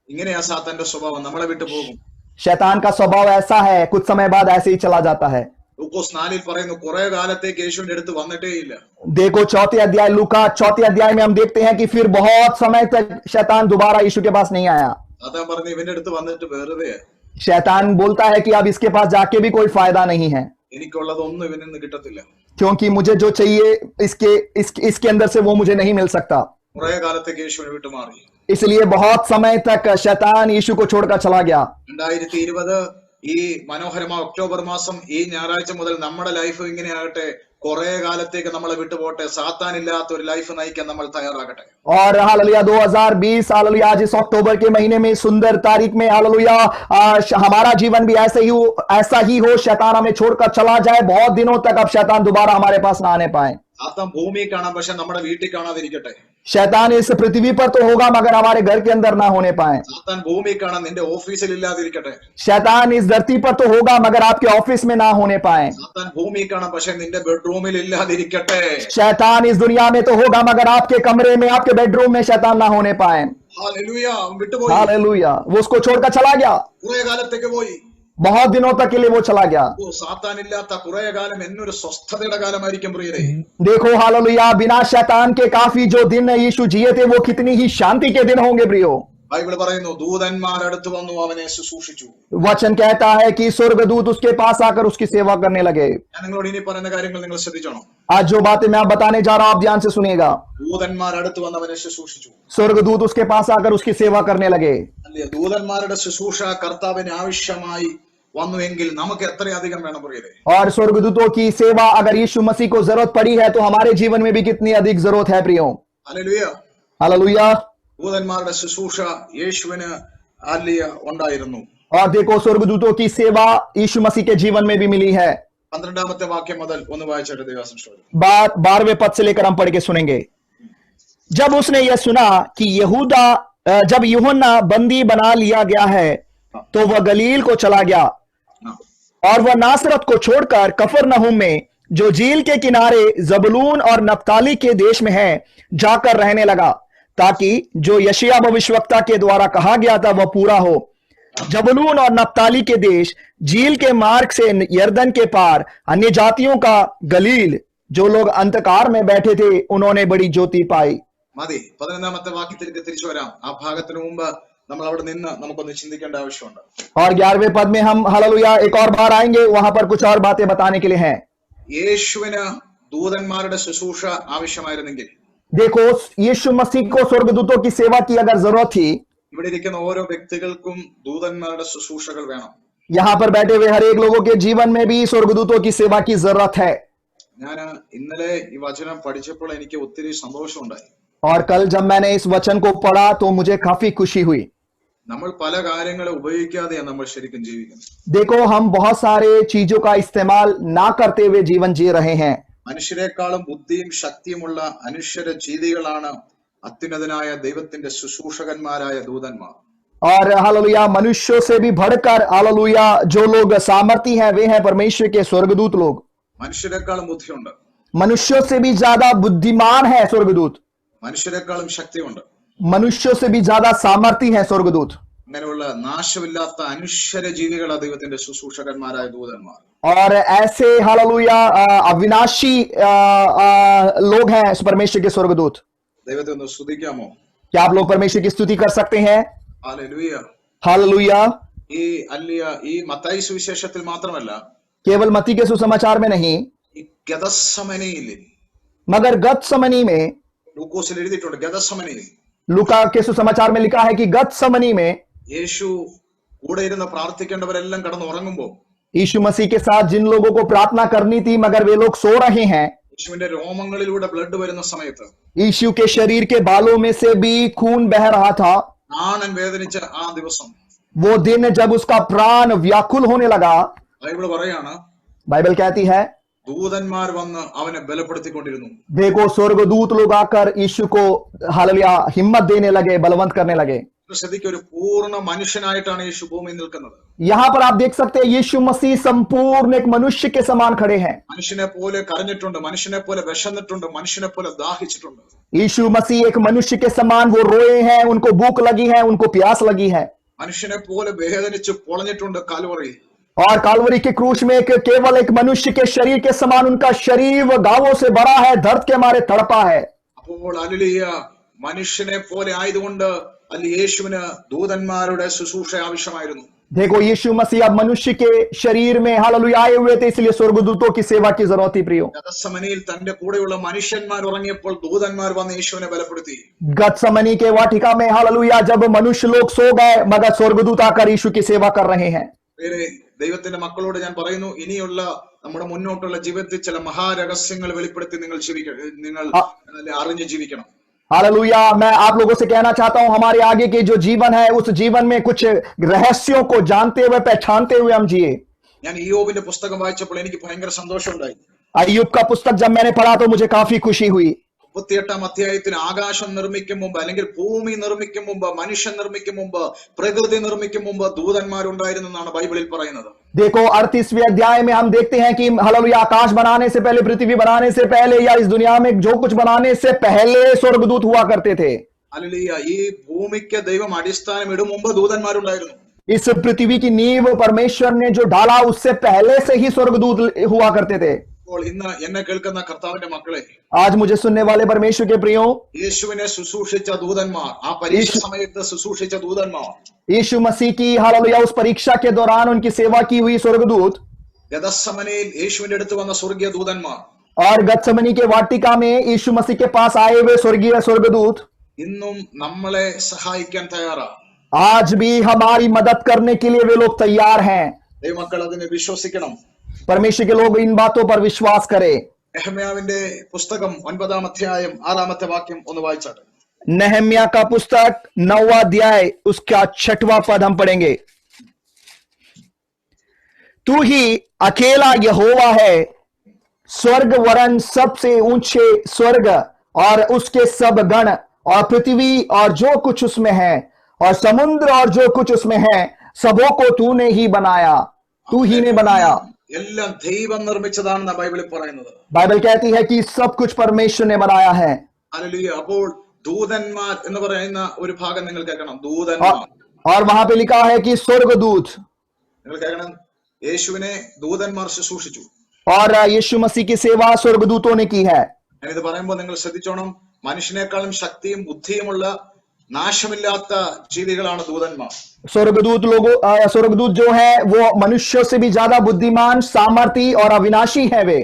ഇങ്ങനെയാ സാത്താന്റെ സ്വഭാവം, നമ്മളെ വിട്ടു പോകും. शैतान का स्वभाव ऐसा है, कुछ समय बाद ऐसे ही चला जाता है। ലൂക്കോസ് 4-ൽ പറയുന്നു, കുറെ കാലത്തേക്ക് യേശുവിന്റെ അടുത്ത് വന്നിട്ടേ ഇല്ല. देखो 4थे अध्याय, लूका 4थे अध्याय में हम देखते हैं कि फिर बहुत समय तक शैतान दोबारा यीशु के पास नहीं आया। സാത്താൻ പറഞ്ഞു, ഇവന്റെ അടുത്ത് വന്നിട്ട് വെറുതെ शैतान बोलता है कि अब इसके पास जाके भी कोई फायदा नहीं है, എനിക്കുള്ളതൊന്നും ഇവനിൽ നിന്ന് കിട്ടത്തില്ല. क्योंकि मुझे जो चाहिए इसके अंदर से वो मुझे नहीं मिल सकता। കുറെ കാലത്തേക്ക് യേശുവിനെ വിട്ടു മാറി. इसलिए बहुत समय तक शैतान यीशु को छोड़कर चला गया। 2020 ഈ മനോഹരമായ ഒക്ടോബർ മാസം, ഈ ഞായറാഴ്ച മുതൽ നമ്മുടെ ലൈഫ് ഇങ്ങനെയാകട്ടെ. കുറെ കാലത്തേക്ക് നമ്മളെ വിട്ടുപോട്ടെ. സാത്താൻ ഇല്ലാത്ത ഒരു ലൈഫ് നയിക്കാൻ നമ്മൾ തയ്യാറാകട്ടെ. और हालेलुया 2020 हालेलुया आज इस अक्टूबर के महीने में सुंदर तारीख में हालेलुया हमारा जीवन भी ऐसा ही हो, शैतान हमें छोड़कर चला जाए, बहुत दिनों तक अब शैतान दोबारा हमारे पास ना आने पाए। സാത്താൻ ഭൂമിയിൽ കാണാം, പക്ഷെ നമ്മുടെ വീട്ടിൽ കാണാതിരിക്കട്ടെ. शैतान इस पृथ्वी पर तो होगा, मगर हमारे घर के अंदर ना होने पाए। സാത്താൻ ഭൂമിയിൽ കാണാൻ, നിന്റെ ഓഫീസിൽ ഇല്ലാതിരിക്കട്ടെ. शैतान इस धरती पर तो होगा, मगर आपके ऑफिस में ना होने पाए। സാത്താൻ ഭൂമിയിൽ കാണാം, പക്ഷെ നിന്റെ ബെഡ്റൂമിൽ ഇല്ലാതിരിക്കട്ടെ. शैतान इस दुनिया में तो होगा, मगर आपके कमरे में, आपके बेडरूम में शैतान ना होने पाए। ഹല്ലേലൂയ. വിട്ടുപോയി. हालेलुया, वो उसको छोड़कर चला गया, കുറെ കാലത്തേക്ക് പോയി. बहुत दिनों तक के लिए वो चला गया। സാത്താൻ ഇല്ലാത്ത കുറെ കാലം എന്നൊരു സ്വസ്ഥതയുടെ കാലമായിരിക്കും പ്രിയരെ. देखो हालेलुया बिना शैतान के काफी जो दिन यीशु जिए थे, वो कितनी ही शांति के दिन होंगे प्रियो। ബൈബിൾ പറയുന്നു ദൂതന്മാർ അടുത്ത് വന്നു അവനെ ശുശ്രൂഷിച്ചു. वचन कहता है कि स्वर्गदूत उसके पास आकर उसकी सेवा करने लगे। ഞാൻ നിങ്ങളോട് ഇനി പറയുന്ന കാര്യങ്ങൾ നിങ്ങൾ ശ്രദ്ധിച്ചോണം. आज जो बातें मैं आप बताने जा रहा हूं आप ध्यान से सुनिएगा। ദൂതന്മാർ അടുത്ത് വന്ന് അവനെ ശുശ്രൂഷിച്ചു. स्वर्गदूत उसके पास आकर उसकी सेवा करने लगे। അല്ലേ? ദൂതന്മാരുടെ ശുശ്രൂഷ കർത്താവിന് ആവശ്യമായി വന്നുവെങ്കിൽ നമുക്ക് എത്രയധികം വേണം പ്രിയരെ. और स्वर्गदूतों की सेवा अगर यीशु मसीह को जरूरत पड़ी है तो हमारे जीवन में भी कितनी अधिक जरूरत है प्रियो। ഹല്ലേലൂയ. हालेलुया। ദൂതന്മാരുടെ ശുശ്രൂഷ യേശുവിന് അല്ലിയ ഉണ്ടായിരുന്നു. और देखो स्वर्गदूतों की सेवा यीशु मसीह के जीवन में भी मिली है। 12ാമത്തെ വാക്യം മുതൽ ഒന്ന് വായിച്ചിട്ട് ദേവാസൻ ശ്രദ്ധിക്കുക. 12वें पद से लेकर हम पढ़ के सुनेंगे। जब उसने यह सुना कि जब यूहन्ना बंदी बना लिया गया है तो वह गलील को चला गया और वह नासरत को छोड़कर कफरनहूम में जो झील के किनारे जबूलून और नप्ताली के देश में है जाकर रहने लगा, ताकि जो यशायाह भविष्यवक्ता के द्वारा कहा गया था वह पूरा हो। जबूलून और नप्ताली के देश झील के मार्ग से यरदन के पार अन्य जातियों का गलील, जो लोग अंधकार में बैठे थे उन्होंने बड़ी ज्योति पाई। മതി. 11ാമത്തെ വാക്യത്തിലേക്ക് തിരിച്ചു വരാം. ആ ഭാഗത്തിന് മുമ്പ് നമ്മൾ അവിടെ നിന്ന് നമുക്കൊന്ന് ചിന്തിക്കേണ്ട ആവശ്യമുണ്ട്. और 11वें पद में हम हालेलुया एक और बार आएंगे, वहां पर कुछ और बातें बताने के लिए हैं। യേശുവിന് ദൂതന്മാരുടെ ശുശ്രൂഷ ആവശ്യമായിരുന്നെങ്കിൽ, देखो यीशु मसीह को स्वर्गदूतों की सेवा की अगर जरूरत थी, ഇവിടെ ഇരിക്കുന്ന ഓരോ വ്യക്തികൾക്കും ദൂതന്മാരുടെ ശുശ്രൂഷകൾ വേണം. यहाँ पर बैठे हुए हर एक लोगों के जीवन में भी स्वर्गदूतों की सेवा की जरूरत है। ഞാൻ ഇന്നലെ ഈ വചനം പഠിച്ചപ്പോൾ എനിക്ക് ഒത്തിരി സന്തോഷമുണ്ടായി. और कल जब मैंने इस वचन को पढ़ा तो मुझे काफी खुशी हुई। നമ്മൾ പല കാര്യങ്ങളെ ഉപയോഗിക്കാതെയാണ് നമ്മൾ ശരിക്കും ജീവിക്കുന്നത്. देखो हम बहुत सारे चीजों का इस्तेमाल ना करते हुए जीवन जी रहे हैं। മനുഷ്യരെക്കാളും ബുദ്ധിയും ശക്തിയുമുള്ള അനശ്വര ജീവികളാണ് അത്യുന്നതനായ ദൈവത്തിന്റെ ശുശ്രൂഷകന്മാരായ ദൂതന്മാർ. और हालेलुया मनुष्यों से भी बढ़कर हालेलुया जो लोग सामर्थी हैं वे हैं परमेश्वर के स्वर्गदूत लोग। മനുഷ്യരെക്കാളും ബുദ്ധിയുണ്ട്, मनुष्यों से भी ज्यादा बुद्धिमान है स्वर्गदूत, മനുഷ്യരെക്കാളും ശക്തിയുണ്ട്. मनुष्यों से भी ज्यादा सामर्थी है स्वर्गदूत। അങ്ങനെയുള്ള നാശമില്ലാത്ത അനശ്വര ജീവികളാ ദൈവത്തിന്റെ ശുശ്രൂഷകന്മാരായ ദൂതന്മാർ. और ऐसे हालेलुया अविनाशी लोग हैं परमेश्वर के स्वर्गदूत। ദൈവത്തെ ഒന്ന് സ്തുതിക്കാമോ? क्या आप लोग परमेश्वर की स्तुति कर सकते हैं? ഹല്ലേലൂയ. हालेलुया। ഈ ഈ മത്തായി സുവിശേഷത്തിൽ മാത്രമല്ല, केवल मत्ती के सुसमाचार में नहीं ഈ ഗദസമനയിൽ, मगर गतसमनी में, ലൂക്കോസിൽ എഴുതിയിട്ടുണ്ട് ഗദസമനയിൽ, लूका के सुसमाचार में लिखा है कि गतसमनी में യേശു കൂടെ ഇരുന്ന് പ്രാർത്ഥിക്കേണ്ടവരെല്ലാം കിടന്ന് ഉറങ്ങുമ്പോൾ यीशु मसीह के साथ जिन लोगों को प्रार्थना करनी थी मगर वे लोग सो रहे हैं, യേശുവിന്റെ രോമങ്ങളിലൂടെ ബ്ലഡ് വരുന്ന സമയത്ത്, यीशु के शरीर के बालों में से भी खून बह रहा था, പ്രാണൻ വേദനിച്ച ആ ദിവസം वो दिन जब उसका प्राण व्याकुल होने लगा, ബൈബിൾ പറയാണ് बाइबल कहती है ദൂതന്മാർ വന്ന് അവനെ ബലപ്പെടുത്തിക്കൊണ്ടിരുന്നു. देखो स्वर्गदूत लोग आकर यीशु को हालेलुया हिम्मत देने लगे, बलवंत करने लगे। ശ്രദ്ധിക്കുക, ഒരു പൂർണ്ണ മനുഷ്യനായിട്ടാണ് യേശു ഭൂമിയിൽ നിൽക്കുന്നത്. यहाँ पर आप देख सकते हैं यीशु मसीह संपूर्ण एक मनुष्य के समान खड़े हैं। മനുഷ്യനെ പോലെ കരഞ്ഞിട്ടുണ്ട്, മനുഷ്യനെ പോലെ വിശന്നിട്ടുണ്ട്, മനുഷ്യനെ പോലെ ദാഹിച്ചിട്ടുണ്ട്. यीशु मसीह एक मनुष्य के समान वो रोए हैं, उनको भूख लगी है, उनको प्यास लगी है। മനുഷ്യനെ പോലെ വേദനിച്ച് പൊളഞ്ഞിട്ടുണ്ട് കാൽവറി. और कालवरी के क्रूस में केवल एक मनुष्य के शरीर के समान उनका शरीर घावों से भरा है, दर्द के मारे तड़पा है। അപ്പോൾ ഹല്ലേലൂയ, മനുഷ്യനെ പോലെ ആയതുകൊണ്ട് അല്ലെ യേശുവിന് ദൂതന്മാരുടെ ശുശ്രൂഷ ആവശ്യമായിരുന്നു. देखो यीशु मसीह अब मनुष्य के शरीर में हालेलुया आए हुए थे, इसलिए स्वर्गदूतों की सेवा की जरूरत थी। प्रियो ഗദസമനയിൽ തന്റെ കൂടെയുള്ള മനുഷ്യന്മാർ ഉറങ്ങിയപ്പോൾ ദൂതന്മാർ വന്ന് യേശുവിനെ ബലപ്പെടുത്തി. गतसमनी के वाटिका में हालेलुया जब मनुष्य लोग सो गए मगर स्वर्गदूत आकर यीशु की सेवा कर रहे हैं। ദൈവത്തിന്റെ മക്കളോട് ഞാൻ പറയുന്നു, ഇനിയുള്ള നമ്മുടെ മുന്നോട്ടുള്ള ജീവിതത്തിൽ ചില മഹാരഹസ്യങ്ങൾ വെളിപ്പെടുത്തി നിങ്ങൾ അറിഞ്ഞ് ജീവിക്കണം. हालेलुया मैं आप लोगों से कहना चाहता हूं हमारे आगे के जो जीवन है उस जीवन में कुछ रहस्यों को जानते हुए पहचानते हुए हम जिए। ഞാൻ ഇയ്യോബിന്റെ പുസ്തകം വായിച്ചപ്പോൾ എനിക്ക് ഭയങ്കര സന്തോഷമുണ്ടായി. अय्यूब का पुस्तक जब मैंने पढ़ा तो मुझे काफी खुशी हुई। 38 അധ്യായത്തിൽ ആകാശം നിർമ്മിക്കും മുമ്പ്, അല്ലെങ്കിൽ ഭൂമി നിർമ്മിക്കും മുമ്പ്, മനുഷ്യൻ നിർമ്മിക്കും മുമ്പ്, പ്രകൃതി നിർമ്മിക്കും മുമ്പ് ദൂതന്മാരുണ്ടായിരുന്നെന്നാണ് ബൈബിളിൽ പറയുന്നത്. देखो 38वें अध्याय में हम देखते हैं कि हालेलुया आकाश बनाने से पहले, पृथ्वी बनाने से पहले या इस दुनिया में जो कुछ बनाने से पहले स्वर्गदूत हुआ करते थे। ഹല്ലേലൂയ, ഈ ഭൂമിക്ക് ദൈവം അടിസ്ഥാനം ഇടും മുമ്പ് ദൂതന്മാരുണ്ടായിരുന്നു. इस पृथ्वी की नींव परमेश्वर ने जो डाला उससे पहले से ही स्वर्गदूत हुआ करते थे। അപ്പോൾ ഇന്ന് എന്നെ കേൾക്കുന്ന കർത്താവിന്റെ മക്കളെ, आज मुझे सुनने वाले परमेश्वर के प्रियो, യേശുവിനെ ശുശ്രൂഷിച്ച ദൂതന്മാർ, ആ പരീക്ഷ സമയത്ത് ശുശ്രൂഷിച്ച ദൂതന്മാർ, यीशु मसीह की हालेलुया उस परीक्षा के दौरान उनकी सेवा की हुई स्वर्गदूत ഗതസമനയിൽ യേശുവിന്റെ അടുത്ത് വന്ന സ്വർഗീയ ദൂതന്മാർ, और गतसमनी के वाटिका में यीशु मसीह के पास आए हुए स्वर्गीय स्वर्गदूत ഇന്നും നമ്മളെ സഹായിക്കാൻ തയ്യാറാ. आज भी हमारी मदद करने के लिए वे लोग तैयार हैं। ദൈവമക്കൾ അതിനെ വിശ്വസിക്കണം. परमेश्वर के लोग इन बातों पर विश्वास करें। നെഹമ്യാവിന്റെ പുസ്തകം 9-ാം അധ്യായം 6-ാമത്തെ വാക്യം ഒന്ന് വായിച്ചാട്ടെ. नहम्या का पुस्तक 9वां अध्याय उसका 6वां पद हम पढ़ेंगे। तू ही अकेला यहोवा है, स्वर्ग वरन सबसे ऊंचे स्वर्ग और उसके सब गण और पृथ्वी और जो कुछ उसमें है और समुद्र और जो कुछ उसमें है, सबों को तूने ही बनाया, तू ही ने बनाया। എല്ലാം ദൈവം നിർമ്മിച്ചതാണെന്ന് ബൈബിളിൽ പറയുന്നത്. बाइबल कहती है कि सब कुछ परमेश्वर ने बनाया है। ഹല്ലേലൂയ. അപ്പോൾ ദൂതന്മാർ എന്ന് പറയുന്ന ഒരു ഭാഗം നിങ്ങൾ കേൾക്കണം. ദൂതന്മാർ, और वहां पे लिखा है कि स्वर्गदूत, നിങ്ങൾ കേൾക്കണം. യേശുവിനെ ദൂതന്മാർ ശുശ്രൂഷിച്ചു. और यीशु मसीह की सेवा स्वर्गदूतों ने की है। ഞാനിത് പറയുമ്പോൾ നിങ്ങൾ ശ്രദ്ധിച്ചോണം. മനുഷ്യനേക്കാളും ശക്തിയും ബുദ്ധിയുമുള്ള നാശമില്ലാത്ത ജീവികളാണ് ദൂതന്മാർ. स्वर्गदूत जो है वो मनुष्यों से भी ज्यादा बुद्धिमान, सामर्थी और अविनाशी है वे।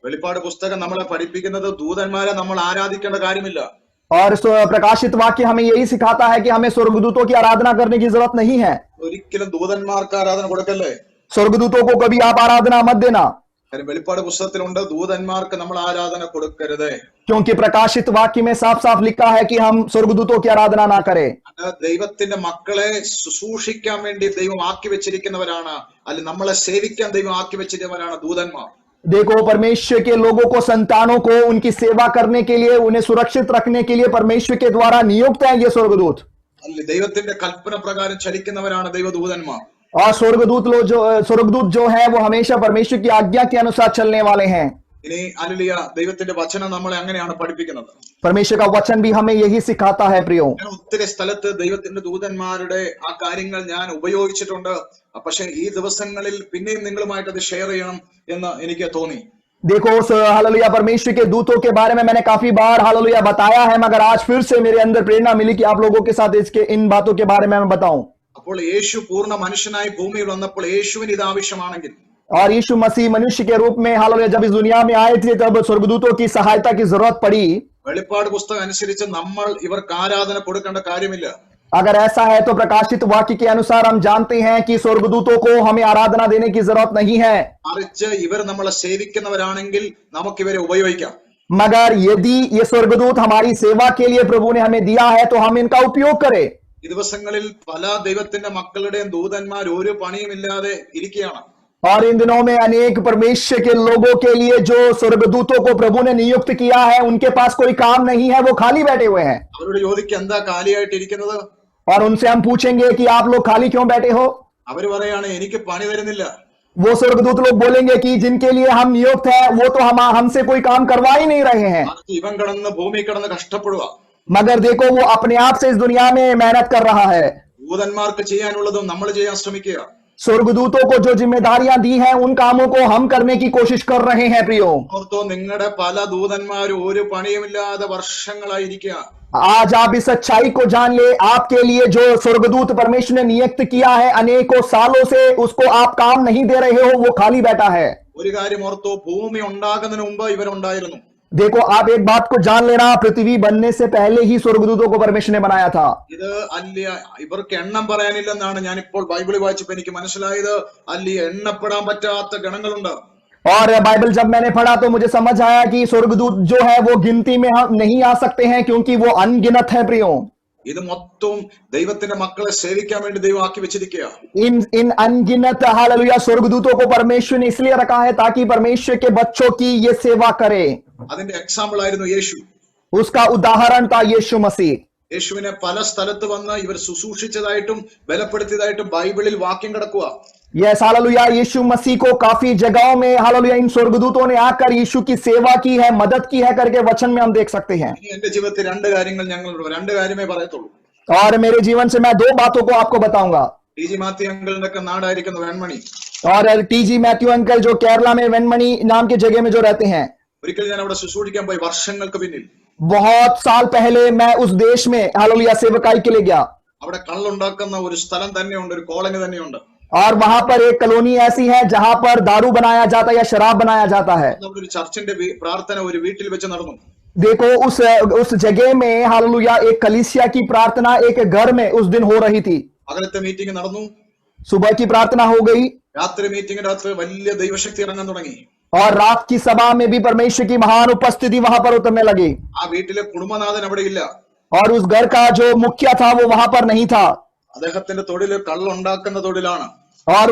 വെളിപ്പാട് പുസ്തകം നമ്മളെ പഠിപ്പിക്കുന്നത് ദൂതന്മാരെ നമ്മൾ ആരാധിക്കേണ്ട കാര്യമില്ല. और प्रकाशित वाक्य हमें यही सिखाता है कि हमें स्वर्गदूतों की आराधना करने की जरूरत नहीं है। ഒരിക്കലും ദൂതന്മാർക്ക് ആരാധന കൊടുക്കല്ലേ. स्वर्गदूतों को कभी आप आराधना मत देना, കാര്യം വെളിപ്പാട് പുസ്തകത്തിലുണ്ട് ദൂതന്മാർക്ക് നമ്മൾ ആരാധന കൊടുക്കരുത്. क्योंकि प्रकाशित वाक्य में साफ साफ लिखा है कि हम स्वर्गदूतों की आराधना ना करें। അത് ദൈവത്തിന്റെ മക്കളെ ശുശ്രൂഷിക്കാൻ വേണ്ടി ദൈവം ആക്കി വെച്ചിരിക്കുന്നവരാണ്, അല്ല നമ്മളെ സേവിക്കാൻ ദൈവം ആക്കി വെച്ചിരിക്കുന്നവരാണ് ദൂതന്മാർ. देखो, परमेश्वर के लोगों को, संतानों को उनकी सेवा करने के लिए, उन्हें सुरक्षित रखने के लिए परमेश्वर के द्वारा नियुक्त है ये स्वर्गदूत। അല്ല ദൈവത്തിന്റെ കൽപ്പന പ്രകാരം ചലിക്കുന്നവരാണ് ദൈവദൂതന്മാർ. और स्वर्गदूत जो है वो हमेशा परमेश्वर की आज्ञा के अनुसार चलने वाले हैं। ഇനി ഹല്ലേലൂയ, ദൈവത്തിന്റെ വചനം നമ്മളെ അങ്ങനെയാണ് പഠിപ്പിക്കുന്നത്. परमेश्वर का वचन भी हमें यही सिखाता है प्रियो। ഞാൻ ഒത്തിരി സ്ഥലത്ത് ദൈവത്തിന്റെ ദൂതന്മാരുടെ ആ കാര്യങ്ങൾ ഞാൻ ഉപയോഗിച്ചിട്ടുണ്ട്. പക്ഷെ ഈ ദിവസങ്ങളിൽ പിന്നെയും നിങ്ങളുമായിട്ട് അത് ഷെയർ ചെയ്യണം എന്ന് എനിക്ക് തോന്നി. देखो, हालेलुया, परमेश्वर के दूतों के बारे में मैंने काफी बार हालेलुया बताया है, मगर आज फिर से मेरे अंदर प्रेरणा मिली कि आप लोगों के साथ इसके इन बातों के बारे में मैं बताऊं। അപ്പോൾ യേശു പൂർണ്ണ മനുഷ്യനായി ഭൂമിയിൽ വന്നപ്പോൾ യേശുവിന് ഇത് ആവശ്യമാണെങ്കിൽ, और यीशु मसीह मनुष्य के रूप में हालेलुया जब इस दुनिया में आए थे, तब स्वर्गदूतों की सहायता की जरूरत पड़ी। വെളിപ്പാട് പുസ്തകം അനുസരിച്ച് നമ്മൾ ഇവർക്ക് ആരാധന കൊടുക്കേണ്ട കാര്യമില്ല. अगर ऐसा है तो प्रकाशित वाक्य के अनुसार हम जानते हैं कि स्वर्गदूतों को हमें आराधना देने की जरूरत नहीं है, മറിച്ച് ഇവർ നമ്മളെ സേവിക്കുന്നവരാണെങ്കിൽ നമുക്ക് ഇവരെ ഉപയോഗിക്കാം. मगर यदि ये स्वर्गदूत हमारी सेवा के लिए प्रभु ने हमें दिया है तो हम इनका उपयोग करें। ഈ ദിവസങ്ങളിൽ പല ദൈവത്തിന്റെ മക്കളുടെയും ദൂതന്മാർ ഒരു പണിയുമില്ലാതെ ഇരിക്കുകയാണ്. और इन दिनों में अनेक परमेश्वर के लोगों के लिए जो स्वर्गदूतों को प्रभु ने नियुक्त किया है, उनके पास कोई काम नहीं है, वो खाली बैठे हुए हैं। അവരോട് ചോദിക്കുക, എന്താ കാലിയായിട്ട് ഇരിക്കുന്നത്? और उनसे हम पूछेंगे कि आप लोग खाली क्यों बैठे हो? അവര് പറയാണ്, എനിക്ക് പണി തരുന്നില്ല. वो स्वर्गदूत लोग बोलेंगे कि जिनके लिए हम नियुक्त है वो तो हमसे कोई काम करवा ही नहीं रहे हैं, ഇവൻ കിടന്ന് ഭൂമി കിടന്ന് കഷ്ടപ്പെടുക. मगर देखो वो अपने आप से इस दुनिया में मेहनत कर रहा है। ദൂതന്മാർക്ക് ചെയ്യാനുള്ളതും നമ്മൾ ചെയ്യാൻ ശ്രമിക്കുക. स्वर्गदूतों को जो जिम्मेदारियां दी हैं उन कामों को हम करने की कोशिश कर रहे हैं प्रियो। ഓർത്തോ, നിങ്ങളുടെ പല ദൂതന്മാരും ഒരു പണിയുമില്ലാതെ വർഷങ്ങളായിരിക്കുക. आज आप इस सच्चाई को जान ले, आपके लिए जो स्वर्गदूत परमेश्वर ने नियुक्त किया है अनेकों सालों से, उसको आप काम नहीं दे रहे हो, वो खाली बैठा है। ഒരു കാര്യം ഓർത്തോ, ഭൂമി ഉണ്ടാകുന്നതിന് മുമ്പ് ഇവരുണ്ടായിരുന്നു. देखो, आप एक बात को जान लेना, पृथ्वी बनने से पहले ही स्वर्गदूतों को परमेश्वर ने बनाया था। ഇത് അല്ല, ഇവർക്ക് എണ്ണം പറയാനില്ലെന്നാണ് ഞാൻ ഇപ്പോൾ ബൈബിളിൽ വായിച്ചപ്പോൾ എനിക്ക് മനസ്സിലായത്. അല്ല, എണ്ണപ്പെടാൻ പറ്റാത്ത ഗണങ്ങളുണ്ട്. और बाइबल जब मैंने पढ़ा तो मुझे समझ आया कि स्वर्गदूत जो है वो गिनती में नहीं आ सकते हैं, क्योंकि वो अनगिनत है प्रियो। ഇത് മൊത്തം ദൈവത്തിന്റെ മക്കളെ സേവിക്കാൻ വേണ്ടി ദൈവം ആക്കി വെച്ചിരിക്കുക. इन अनगिनत हालेलुया स्वर्गदूतों को परमेश्वर ने इसलिए रखा है ताकि परमेश्वर के बच्चों की ये सेवा करे। അതിന്റെ എക്സാമ്പിൾ ആയിരുന്നു യേശു. उसका उदाहरण था यीशु मसीह। യേശുവിനെ പല സ്ഥലത്ത് വന്ന് ഇവർ ശുശ്രൂഷിച്ചതായിട്ടും ബലപ്പെടുത്തിയതായിട്ടും ബൈബിളിൽ വാക്യം കിടക്കുക. यस हालेलुया, यीशु मसीह को काफी जगहों में हालेलुया इन स्वर्गदूतों ने आकर यीशु की सेवा की है, मदद की है करके वचन में हम देख सकते हैं। ഇനി എന്റെ ജീവിതത്തിൽ രണ്ട് കാര്യങ്ങൾ രണ്ട് കാര്യമേ പറയത്തുള്ളൂ. और मेरे जीवन से मैं दो बातों को आपको बताऊंगा। ടി ജി മാത്യു അങ്കിളിന്റെ ഒക്കെ നാടായിരിക്കുന്ന വെൺമണി. और टीजी मैथ्यू अंकल जो केरला में वेनमणि नाम की जगह में जो रहते हैं, ഒരിക്കൽ ഞാൻ അവിടെ ശുശ്രൂഷിക്കാൻ പോയി വർഷങ്ങൾക്ക് പിന്നിൽ. बहुत साल पहले मैं उस देश में हालेलुया सेवकाई के लिए गया, അവിടെ കള്ളുണ്ടാക്കുന്ന ഒരു സ്ഥലം തന്നെയുണ്ട്, ഒരു കോളനി തന്നെയുണ്ട്. और वहां पर एक कॉलोनी ऐसी है जहां पर दारू बनाया जाता है या शराब बनाया जाता है। നമ്മുടെ ഒരു ചർച്ചിന്റെ പ്രാർത്ഥന ഒരു വീട്ടിൽ വെച്ച് നടന്നു. देखो उस जगह में हालेलुया एक कलीसिया की प्रार्थना एक घर में उस दिन हो रही थी। പകലത്തെ മീറ്റിംഗ് നടന്നു, सुबह की प्रार्थना हो गई രാത്രി മീറ്റിംഗിന്റെ അകത്ത് വലിയ ദൈവശക്തി ഇറങ്ങാൻ തുടങ്ങി. और रात की सभा में भी परमेश्वर की महान उपस्थिति वहां पर उतरने लगी। ആ വീട്ടിലെ കുടുംബനാഥൻ അവിടെ ഇല്ല. और उस घर का जो मुखिया था वो वहां पर नहीं था, അദ്ദേഹത്തിന്റെ തൊഴിൽ കള്ളുണ്ടാക്കുന്ന തൊഴിലാണ്. और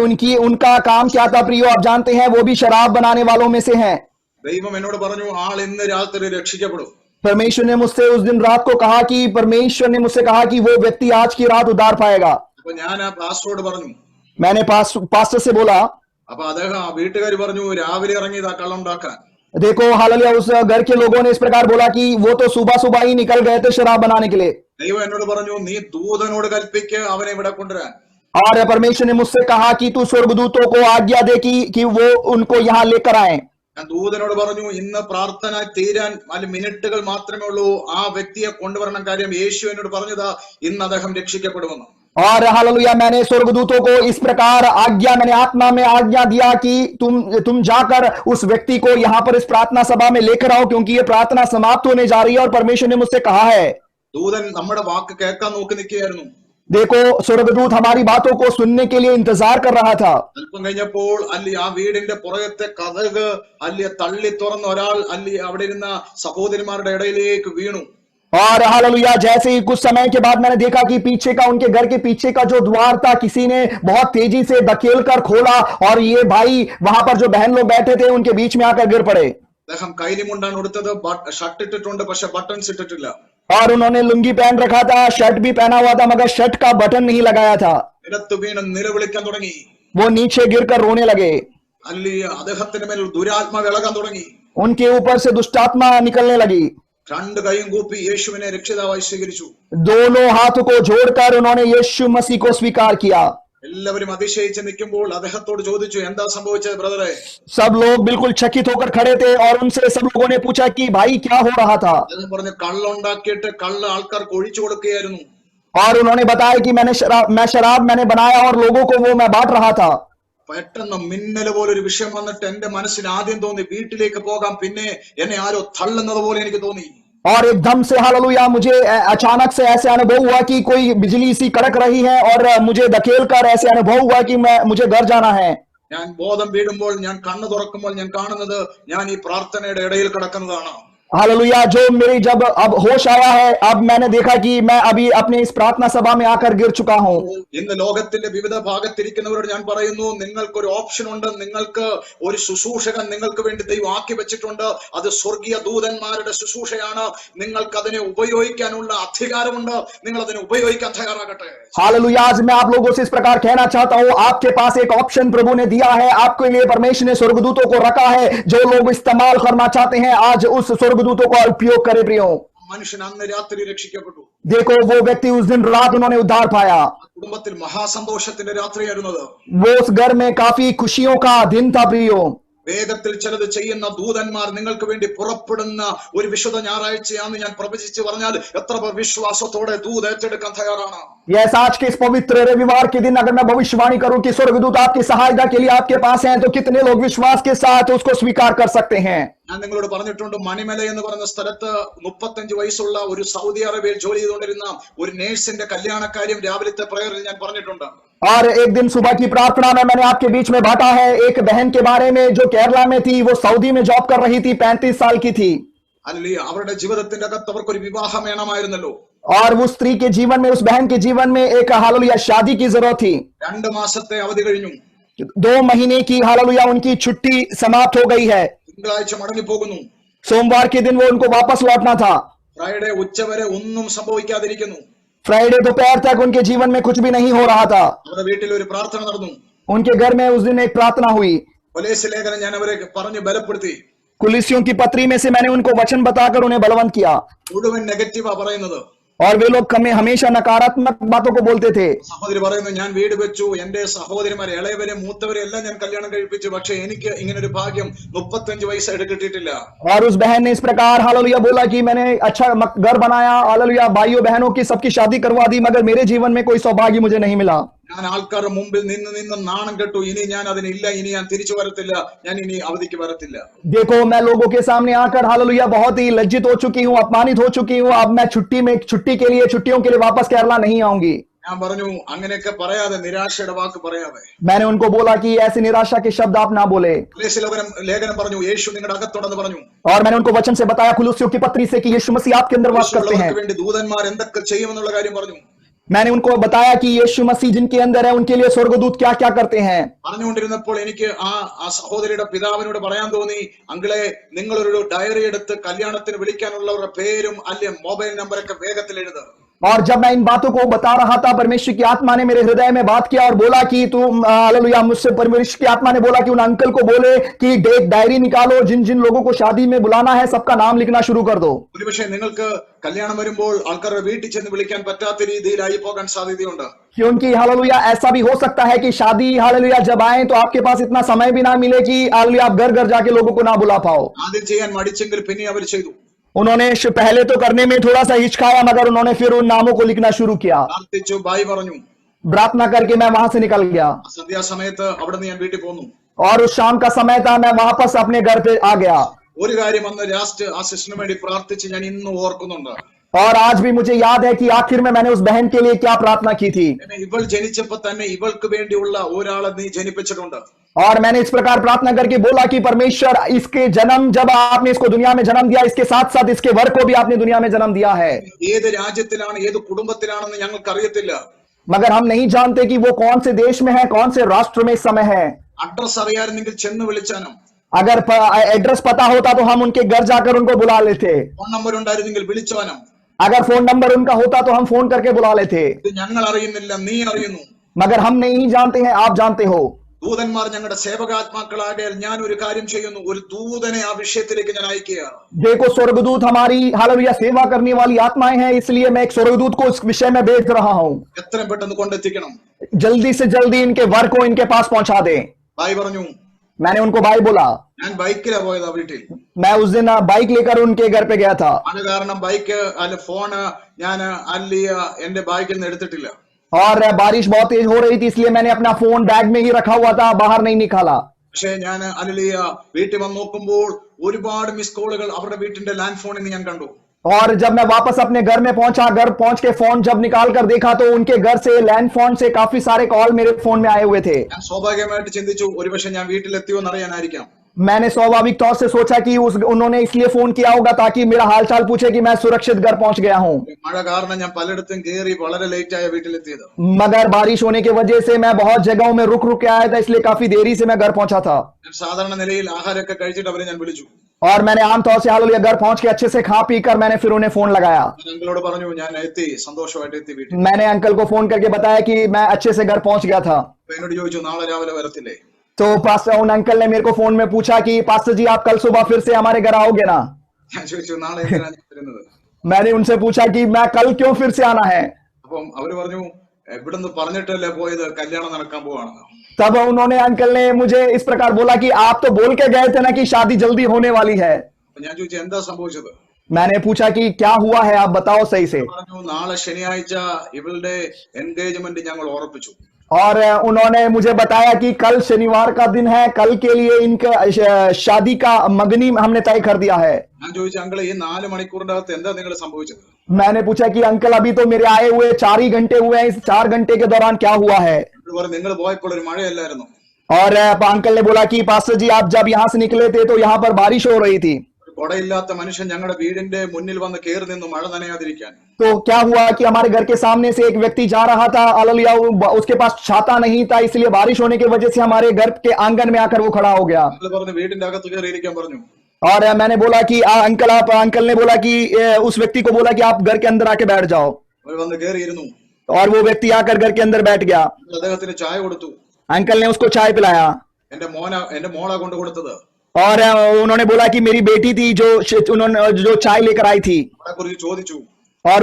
उनका काम क्या था प्रियो, आप जानते हैं, वो भी शराब बनाने वालों में से हैं। ദൈവം എന്നോട് പറഞ്ഞു, ആൾ ഇന്ന് രാത്രി രക്ഷിക്കപ്പെടും. परमेश्वर ने मुझसे उस दिन रात को कहा कि परमेश्वर ने मुझसे कहा कि वो व्यक्ति आज की रात उद्धार पाएगा। അപ്പൊ ഞാൻ ആ പാസ്റ്ററോട് പറഞ്ഞു. मैंने पास्टर से बोला, അപ്പൊ അദ്ദേഹം ആ വീട്ടുകാർ പറഞ്ഞു, രാവിലെ ഇറങ്ങിയതാ കള്ളുണ്ടാക്കാൻ. देखो हालेलुया उस घर के लोगों ने इस प्रकार बोला कि वो तो सुबह सुबह ही निकल गए थे शराब बनाने के लिए। ദൈവം എന്നോട് പറഞ്ഞു, നീ ദൂതനോട് കൽപ്പിക്ക് അവനെ ഇവിടെ കൊണ്ടുവരാൻ. और परमेश्वर ने मुझसे कहा कि तू स्वर्गदूतों को आज्ञा दे कि वो उनको यहाँ लेकर आए। ഞാൻ ദൂതനോട് പറഞ്ഞു, ഇന്ന് പ്രാർത്ഥന തീരാൻ മിനിറ്റുകൾ മാത്രമേ ഉള്ളൂ, ആ വ്യക്തിയെ കൊണ്ടുവരണം. കാര്യം യേശു എന്നോട് പറഞ്ഞതാ, ഇന്ന് അദ്ദേഹം രക്ഷിക്കപ്പെടുമെന്ന്. और हालेलुया मैंने स्वर्गदूतों को इस प्रकार मैंने आत्मा में आज्ञा दिया कि तुम जाकर उस व्यक्ति को यहाँ पर इस प्रार्थना सभा में लेकर आओ, क्योंकि ये प्रार्थना समाप्त होने जा रही है और परमेश्वर ने मुझसे कहा है। ദൂതൻ നമ്മുടെ വാക്ക് കേൾക്കാൻ നോക്കി നിൽക്കുകയായിരുന്നു. देखो स्वर्गदूत हमारी बातों को सुनने के लिए इंतजार कर रहा था। അല്പം കഴിഞ്ഞപ്പോൾ അല്ലി ആ വീടിന്റെ പുറകത്തെ കതക് തള്ളി തുറന്ന ഒരാൾ അവിടെ ഇരുന്ന സഹോദരിമാരുടെ ഇടയിലേക്ക് വീണു. और हालेलुया जैसे ही कुछ समय के बाद मैंने देखा कि पीछे का, उनके घर के पीछे का जो द्वार था, किसी ने बहुत तेजी से धकेल कर खोला और ये भाई वहां पर जो बहन लोग बैठे थे उनके बीच में आकर गिर पड़े। അദ്ദേഹം കൈലിമുണ്ടാണ് ഉടുത്തത്, ഷർട്ട് ഇട്ടിട്ടുണ്ട്, പക്ഷെ ബട്ടൺസ് ഇട്ടിട്ടില്ല. और उन्होंने लुंगी पहन रखा था, शर्ट भी पहना हुआ था, मगर शर्ट का बटन नहीं लगाया था। നിലത്ത് വീണ് നിലവിളിക്കാൻ തുടങ്ങി. वो नीचे गिरकर रोने लगे। അല്ലി അദ്ദേഹത്തിന്റെ മേൽ ദുരാത്മാവ് ഇളകാൻ തുടങ്ങി. उनके ऊपर से दुष्टात्मा निकलने लगी। രണ്ട് കൈയും കൂപ്പി യേശുവിനെ രക്ഷിതാവായി സ്വീകരിച്ചു. दोनों हाथ को जोड़कर उन्होंने यीशु मसीह को स्वीकार किया। എല്ലാവരും അതിശയിച്ച് നിൽക്കുമ്പോൾ അദ്ദേഹത്തോട് ചോദിച്ചു, എന്താ സംഭവിച്ചത് ബ്രദറെ? सब लोग बिल्कुल चकित होकर खड़े थे और उनसे सब लोगों ने पूछा कि भाई क्या हो रहा था। അദ്ദേഹം പറഞ്ഞു, കള്ളുണ്ടാക്കിയിട്ട് കള്ള് ആൾക്കാർക്ക് ഒഴിച്ചു കൊടുക്കുകയായിരുന്നു. और उन्होंने बताया कि मैं शराब मैंने बनाया और लोगों को वो मैं बांट रहा था। പെട്ടെന്ന് മിന്നല് പോലെ ഒരു വിഷയം വന്നിട്ട് എന്റെ മനസ്സിന് ആദ്യം തോന്നി, വീട്ടിലേക്ക് പോകാം, പിന്നെ എന്നെ ആരോ തള്ളുന്നത് പോലെ എനിക്ക് തോന്നി. और एकदम से हालेलुया मुझे अचानक से ऐसे अनुभव हुआ कि कोई बिजली सी कड़क रही है और मुझे धकेल कर ऐसे अनुभव हुआ कि मुझे घर जाना है। ഞാൻ ബോധം വീടുമ്പോൾ, ഞാൻ കണ്ണു തുറക്കുമ്പോൾ ഞാൻ കാണുന്നത് ഞാൻ ഈ പ്രാർത്ഥനയുടെ ഇടയിൽ കിടക്കുന്നതാണ്. हालेलुया जो मेरी जब अब होश आया है, अब मैंने देखा कि मैं अभी अपने इस प्रार्थना सभा में आकर गिर चुका हूं। ഇന്ന് ലോകത്തിന്റെ വിവിധ ഭാഗത്തിരിക്കുന്നവരോട് ഞാൻ പറയുന്നു, നിങ്ങൾക്കൊരു ഓപ്ഷൻ ഉണ്ട്. നിങ്ങൾക്ക് ഒരു ശുശ്രൂഷകൻ നിങ്ങൾക്ക് വേണ്ടി ദൈവം ആക്കി വെച്ചിട്ടുണ്ട്. അത് സ്വർഗീയ ദൂതന്മാരുടെ ശുശ്രൂഷയാണ്. നിങ്ങൾക്ക് അതിനെ ഉപയോഗിക്കാനുള്ള അധികാരമുണ്ട്. നിങ്ങൾ അതിനെ ഉപയോഗിക്കാൻ തയ്യാറാകട്ടെ. हालेलुया आज मैं आप लोगों से इस प्रकार कहना चाहता हूं, आपके पास एक ऑप्शन प्रभु ने दिया है, आपके लिए परमेश्वर ने स्वर्गदूतों को रखा है। जो लोग इस्तेमाल करना चाहते हैं आज उस स्वर्गदूतों का उपयोग करें प्रियो। മനുഷ്യൻ അന്ന് രാത്രി രക്ഷിക്കപ്പെട്ടു. देखो वो व्यक्ति उस दिन रात उन्होंने उद्धार पाया। കുടുംബത്തിൽ മഹാസന്തോഷത്തിന്റെ രാത്രിയായിരുന്നത്. वो उस घर में काफी खुशियों का दिन था प्रियो। വേഗത്തിൽ ചിലത് ചെയ്യുന്ന ദൂതന്മാർ നിങ്ങൾക്ക് വേണ്ടി പുറപ്പെടുന്ന ഒരു വിശുദ്ധ ഞായറാഴ്ചയാണെന്ന് ഞാൻ പ്രവചിച്ചു പറഞ്ഞാൽ എത്ര വിശ്വാസത്തോടെ ദൂത് ഏറ്റെടുക്കാൻ തയ്യാറാണ്? यस आज के इस पवित्र रविवार के दिन अगर मैं भविष्यवाणी करूं कि स्वर्गदूत आपकी सहायता के लिए आपके पास हैं, तो कितने लोग विश्वास के साथ उसको स्वीकार कर सकते हैं। ഞാൻ നിങ്ങളോട് പറഞ്ഞിട്ടുണ്ട്, മണിമല എന്ന് പറയുന്ന സ്ഥലത്ത് 35 വയസ്സുള്ള ഒരു സൗദി അറേബ്യയിൽ ജോലി ചെയ്തുകൊണ്ടിരുന്ന ഒരു നേഴ്സിന്റെ കല്യാണക്കാര്യം രാവിലത്തെ പ്രയറിൽ ഞാൻ പറഞ്ഞിട്ടുണ്ട്. और एक दिन सुबह की प्रार्थना में मैंने आपके बीच में बांटा है एक बहन के बारे में जो केरला में थी, वो सऊदी में जॉब कर रही थी, 35 साल की थी। അല്ലേ, അവരുടെ ജീവിതത്തിന്റെ അകത്ത് അവർക്കൊരു വിവാഹം വേണമായിരുന്നല്ലോ. और वो സ്ത്രീ के जीवन में, उस बहन के जीवन में एक हालेलुया शादी की जरूरत थी। 2 മാസത്തെ അവധി കഴിഞ്ഞു. 2 महीने की हालेलुया उनकी छुट्टी समाप्त हो गई है। തിങ്കളാഴ്ച മടങ്ങി പോകുന്നു. सोमवार के दिन वो उनको वापस लौटना था। ഫ്രൈഡേ ഉച്ചവരെ ഒന്നും സംഭവിക്കാതിരിക്കുന്നു. फ्राइडे दोपहर तक उनके जीवन में कुछ भी नहीं हो रहा था। അവരുടെ വീട്ടിൽ ഒരു പ്രാർത്ഥന നടന്നു. उनके घर में उस दिन एक प्रार्थना हुई। കൊലീസ് ലേഖനം ഞാൻ അവരെ പറഞ്ഞു ബലപ്പെടുത്തി. कुलिसियों की पत्री में से मैंने उनको वचन बताकर उन्हें बलवंत किया। മുഴുവൻ നെഗറ്റീവാ പറയുന്നത്. और वे लोग हमें हमेशा नकारात्मक बातों को बोलते थे। സഹോദരി പറയുന്നു, ഞാൻ വീട് വെച്ചു, എന്റെ സഹോദരിമാരെ ഇളയവരെ മൂത്തവരെ എല്ലാം ഞാൻ കല്യാണം കഴിപ്പിച്ചു, പക്ഷെ എനിക്ക് ഇങ്ങനൊരു ഭാഗ്യം 35 വയസ്സായിട്ട് കിട്ടിയിട്ടില്ല. और उस बहन ने इस प्रकार हालेलुया बोला कि मैंने अच्छा घर बनाया, हालेलुया भाइयों बहनों की सबकी शादी करवा दी, मगर मेरे जीवन में कोई सौभाग्य मुझे नहीं मिला। ഞാൻ ആൾക്കാരുടെ മുമ്പിൽ നിന്ന് നാണം കെട്ടു, ഇനി ഞാൻ അതിനില്ല, ഇനി ഞാൻ തിരിച്ചു വരത്തില്ല, ഞാൻ ഇനി അവധിക്ക് വരത്തില്ല. देखो मैं लोगों के सामने आकर हालेलुया बहुत ही लज्जित हो चुकी हूँ, अपमानित हो चुकी हूँ, अब मैं छुट्टियों के लिए वापस केरला नहीं आऊंगी। ഞാൻ പറഞ്ഞു, അങ്ങനെയൊക്കെ പറയാതെ, നിരാശയുടെ വാക്ക് പറയാതെ. मैंने उनको बोला कि ऐसी निराशा के शब्द आप ना बोले। ലേഖനം പറഞ്ഞു, യേശു നിങ്ങളുടെ അകത്തുണ്ടെന്ന് പറഞ്ഞു. और मैंने उनको वचन से बताया कुलुस्सियों की पत्री से कि यीशु मसीह आपके अंदर वास करते हैं। വേണ്ടി ദൂതന്മാർ എന്തൊക്കെ ചെയ്യുമെന്നുള്ള കാര്യം പറഞ്ഞു. मैंने उनको बताया कि यीशु मसीह जिनके अंदर है उनके लिए स्वर्गदूत क्या क्या करते हैं। പറഞ്ഞുകൊണ്ടിരുന്നപ്പോൾ എനിക്ക് ആ സഹോദരിയുടെ പിതാവിനോട് പറയാൻ തോന്നി, അങ്കിളെ, നിങ്ങളൊരു ഡയറി എടുത്ത് കല്യാണത്തിന് വിളിക്കാനുള്ളവരുടെ പേരും അല്ലെ മൊബൈൽ നമ്പറൊക്കെ വേഗത്തിൽ എഴുതുക. और जब मैं इन बातों को बता रहा था, परमेश्वर की आत्मा ने मेरे हृदय में बात किया और बोला कि तुम हालेलुया, मुझसे परमेश्वर की आत्मा ने बोला कि उन अंकल को बोले कि डायरी निकालो, जिन जिन लोगों को शादी में बुलाना है सबका नाम लिखना शुरू कर दो। ഒരുപക്ഷേ നിങ്ങൾക്ക് കല്യാണം വരുമ്പോൾ ആൾക്കാരുടെ വീട്ടിൽ ചെന്ന് വിളിക്കാൻ പറ്റാത്ത രീതിയിലായി പോകാൻ സാധ്യതയുണ്ട്. क्योंकि हालेलुया ऐसा भी हो सकता है कि शादी हालेलुया जब आए तो आपके पास इतना समय भी ना मिले कि हालेलुया आप घर घर जाके लोगों को ना बुला पाओ। ആദ്യം ചെയ്യാൻ മടിച്ചെങ്കിൽ പിന്നെ അവർ ചെയ്തു. उन्होंने पहले तो करने में थोड़ा सा हिचकाया, मगर उन्होंने फिर उन नामों को लिखना शुरू किया। പ്രാർത്ഥിച്ചു, ബായി പറഞ്ഞു. प्रार्थना करके मैं वहां से निकल गया സന്ധ്യാസമയത്ത് അവിടെ നിന്ന് ഞാൻ വീട്ടിൽ പോന്നു. और उस शाम का समय था, मैं वापस अपने घर पे आ गया। ഒരു കാര്യം അന്ന് ലാസ്റ്റ് ആ സിസ്റ്ററിന് വേണ്ടി പ്രാർത്ഥിച്ച് ഞാൻ ഇന്നും ഓർക്കുന്നുണ്ട്. और आज भी मुझे याद है कि आखिर में मैंने उस बहन के लिए क्या प्रार्थना की थी। ഇവൾ ജനിച്ചപ്പോ തന്നെ ഇവൾക്ക് വേണ്ടിയുള്ള ഒരാളെ നീ ജനിപ്പിച്ചിട്ടുണ്ട്. और मैंने इस प्रकार प्रार्थना करके बोला कि परमेश्वर, इसके जन्म जब आपने इसको दुनिया में जन्म दिया, इसके साथ साथ इसके वर को भी आपने दुनिया में जन्म दिया है। ഏത് രാജ്യത്തിലാണ് ഏത് കുടുംബത്തിലാണെന്ന് ഞങ്ങൾക്ക് അറിയത്തില്ല. मगर हम नहीं जानते कि वो कौन से देश में है, कौन से राष्ट्र में इस समय है। അഡ്രസ് അറിയാമെങ്കിൽ ചെന്ന് വിളിച്ചാനും, अगर एड्रेस पता होता तो हम उनके घर जाकर उनको बुला लेते। ഫോൺ നമ്പർ ഉണ്ടായിരുന്നെങ്കിൽ വിളിച്ചാനും, अगर फोन नंबर उनका होता तो हम फोन करके बुला लेते। ഇത് ഞങ്ങൾ അറിയുന്നില്ല, നീ അറിയുന്നു. मगर हम नहीं जानते हैं, आप जानते हो। ദൂതന്മാർ ഞങ്ങളുടെ സേവകാത്മാക്കളാകയാൽ ഞാൻ ഒരു കാര്യം ചെയ്യുന്നു, ഒരു ദൂതനെ ആ വിഷയത്തിലേക്ക് ഞാൻ അയക്കുകയാണ്. देखो स्वर्गदूत हमारी हालेलुया सेवा करने वाली आत्माएं हैं, इसलिए मैं एक स्वर्गदूत को इस विषय में भेज रहा हूं। എത്രയും പെട്ടെന്ന് കൊണ്ടെത്തിക്കണം. जल्दी से जल्दी इनके वर को इनके पास पहुंचा दे। ബായി പറഞ്ഞു. मैंने उनको भाई बोला। ഞാൻ ബൈക്കിലാ പോയതാ വീട്ടിൽ. मैं उस दिन बाइक लेकर उनके घर पे गया था। അത് കാരണം ബൈക്ക് അല്ല ഫോണ് ഞാൻ അല്ലിയ എന്റെ ബാഗിൽ നിന്ന് എടുത്തിട്ടില്ല. और बारिश बहुत तेज हो रही थी, इसलिए मैंने अपना फोन बैग में ही रखा हुआ था, बाहर नहीं निकाला। പക്ഷേ ഞാൻ അല്ലിയ വീട്ടിൽ വന്ന് നോക്കുമ്പോൾ ഒരുപാട് മിസ് കോളുകൾ അവരുടെ വീട്ടിന്റെ ലാൻഡ് ഫോണിൽ നിന്ന് ഞാൻ കണ്ടു. और जब मैं वापस अपने घर में पहुंचा, घर पहुंच के फोन जब निकाल कर देखा तो उनके घर से लैंड फोन से काफी सारे कॉल मेरे फोन में आए हुए थे। ഞാൻ സ്വാഭാവികമായിട്ട് ചിന്തിച്ചു, ഒരുപക്ഷെ ഞാൻ വീട്ടിലെത്തിയോ എന്നറിയാനായിരിക്കാം. मैंने स्वाभाविक तौर से सोचा कि उन्होंने इसलिए फोन किया होगा ताकि मेरा हालचाल पूछे कि मैं सुरक्षित घर पहुंच गया हूं। മഴ കാരണം ഞാൻ പലയിടത്തും കയറി വളരെ ലേറ്റ് ആയ വീട്ടിലെത്തിയത്. मगर बारिश होने की वजह से मैं बहुत जगहों में रुक रुक के आया था, इसलिए काफी देरी से मैं घर पहुंचा था। ഞാൻ സാധാരണ നിലയിൽ ആഹാരമൊക്കെ കഴിച്ചിട്ട് അവരെ ഞാൻ വിളിച്ചു. और मैंने आमतौर से हालेलुया घर पहुंच के अच्छे से खा पी कर मैंने फिर उन्हें फोन लगाया। അങ്കിളോട് പറഞ്ഞു, ഞാൻ എത്തി, സന്തോഷമായിട്ട് എത്തി വീട്ടിൽ. मैंने अंकल को फोन करके बताया कि मैं अच्छे से घर पहुंच गया था। എന്നോട് ചോദിച്ചു, നാളെ രാവിലെ വരത്തില്ലേ? तो पास्टर उन अंकल ने मेरे को फोन में पूछा कि पास्टर जी आप कल सुबह फिर से हमारे घर आओगे ना। ഞാൻ ചോദിച്ചു, നാളെ എന്തിനാ ഞാൻ വരുന്നത്? मैंने उनसे पूछा कि मैं कल क्यों फिर से आना है। അപ്പം അവര് പറഞ്ഞു, ഇവിടുന്ന് പറഞ്ഞിട്ടല്ലേ പോയത്, കല്യാണം നടക്കാൻ പോവാണ്. तब उन्होंने अंकल ने मुझे इस प्रकार बोला कि आप तो बोल के गए थे ना कि शादी जल्दी होने वाली है। ഞാൻ ചോദിച്ചു, എന്താ സംഭവിച്ചത്? मैंने पूछा कि क्या हुआ है, आप बताओ सही से। പറഞ്ഞു, നാളെ ശനിയാഴ്ച ഇവളുടെ എൻഗേജ്മെന്റ് ഞങ്ങൾ ഉറപ്പിച്ചു. और उन्होंने मुझे बताया कि कल शनिवार का दिन है, कल के लिए इनका शादी का मगनी हमने तय कर दिया है। ഞാൻ ചോദിച്ചു, അങ്കിള് ഈ 4 മണിക്കൂറിന്റെ അകത്ത് എന്താ നിങ്ങൾ സംഭവിച്ചത്? मैंने पूछा कि अंकल अभी तो मेरे आए हुए 4 ही घंटे हुए हैं, इस 4 घंटे के दौरान क्या हुआ है। അവര് പറഞ്ഞു, നിങ്ങൾ പോയപ്പോൾ ഒരു മഴയല്ലായിരുന്നു. और अंकल ने बोला कि पास्टर जी आप जब यहाँ से निकले थे तो यहाँ पर बारिश हो रही थी। ഒരു കൊടയില്ലാത്ത മനുഷ്യൻ ഞങ്ങളുടെ വീടിന്റെ മുന്നിൽ വന്ന് കയറി നിന്നു മഴ നനയാതിരിക്കാൻ. तो क्या हुआ कि हमारे घर के सामने से एक व्यक्ति जा रहा था, हालेलुया, उसके पास छाता नहीं था, इसलिए बारिश होने की वजह से हमारे घर के आंगन में आकर वो खड़ा हो गया। അങ്കിള് പറഞ്ഞു, വീടിന്റെ അകത്ത് കയറിയിരിക്കാൻ പറഞ്ഞു. और मैंने बोला कि अंकल ने बोला कि उस व्यक्ति को बोला कि आप घर के अंदर आके बैठ जाओ। അവര് വന്ന് കയറിയിരുന്നു. और वो व्यक्ति आकर घर के अंदर बैठ गया। അദ്ദേഹത്തിന് ചായ കൊടുത്തു. अंकल ने उसको चाय पिलाया। എന്റെ മോളാ കൊണ്ട് കൊടുത്തത്. और उन्होंने बोला कि मेरी बेटी थी जो चाय लेकर आई थी। അവളെ കുറിച്ച് ചോദിച്ചു. और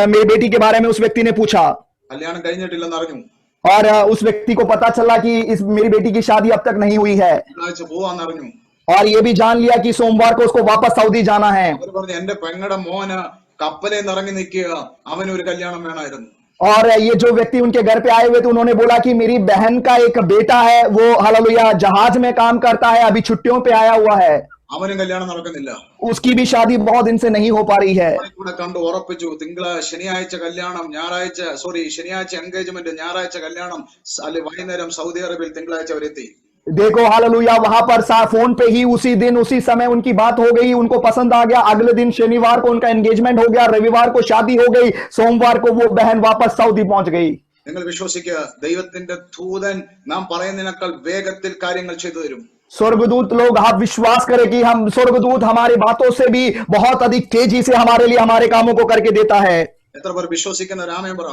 मेरी बेटी के बारे में उस व्यक्ति ने पूछा, കല്യാണം കഴിഞ്ഞിട്ടില്ലെന്ന് അറിഞ്ഞു. और उस व्यक्ति को पता चला कि इस मेरी बेटी की शादी अब तक नहीं हुई है, തിങ്കളാഴ്ച പോവാന്ന് അറിഞ്ഞു. और ये भी जान लिया कि सोमवार को उसको वापस सऊदी जाना है। അവർ പറഞ്ഞു എന്റെ പെങ്ങടെ മോന് കപ്പലിൽ നിന്ന് ഇറങ്ങി നിൽക്കുക, അവനൊരു കല്യാണം വേണമായിരുന്നു. और ये जो व्यक्ति उनके घर पे आए हुए थे, उन्होंने बोला कि मेरी बहन का एक बेटा है, वो हालेलुया जहाज में काम करता है, अभी छुट्टियों पे आया हुआ है, അവനും കല്യാണം നടക്കുന്നില്ല. उसकी भी शादी बहुत दिन से नहीं हो पा रही है। കൂടെ കണ്ടു ഉറപ്പിച്ചു. ശനിയാഴ്ച കല്യാണം, ശനിയാഴ്ച എൻഗേജ്മെന്റ്, ഞായറാഴ്ച കല്യാണം, വൈകുന്നേരം സൗദി അറേബ്യയിൽ തിങ്കളാഴ്ച അവരെത്തി. देखो हालेलुया, वहां पर फोन पे ही उसी दिन उसी समय उनकी बात हो गई, उनको पसंद आ गया। अगले दिन शनिवार को उनका एंगेजमेंट हो गया, रविवार को शादी हो गई, सोमवार को वो बहन वापस सऊदी पहुंच गई। നിങ്ങൾ വിശ്വസിക്കുക, ദൈവത്തിന്റെ ദൂതൻ നാം പറയുന്നതിനേക്കാൾ വേഗത്തിൽ കാര്യങ്ങൾ ചെയ്തു തരും. स्वर्गदूत लोग, आप विश्वास करें कि हम स्वर्गदूत हमारी बातों से भी बहुत अधिक तेजी से हमारे लिए हमारे कामों को करके देता है। എത്ര പേർ വിശ്വസിക്കുന്ന രാമേൻ പറ.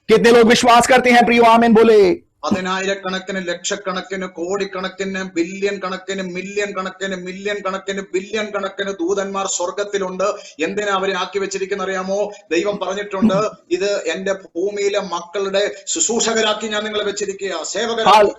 कितने लोग विश्वास करते हैं प्रियो? आमीन बोले। പതിനായിരക്കണക്കിന്, ലക്ഷക്കണക്കിന്, കോടിക്കണക്കിന്, ബില്യൺ കണക്കിന്, മില്യൺ കണക്കിന്, മില്യൺ കണക്കിന്, ബില്യൺ കണക്കിന് ദൂതന്മാർ സ്വർഗത്തിലുണ്ട്. എന്തിനാ അവരെ ആക്കി വെച്ചിരിക്കുന്ന അറിയാമോ? ദൈവം പറഞ്ഞിട്ടുണ്ട്, ഇത് എന്റെ ഭൂമിയിലെ മക്കളുടെ ശുശ്രൂഷകരാക്കി ഞാൻ നിങ്ങളെ വെച്ചിരിക്കുക, സേവകരാക്കി.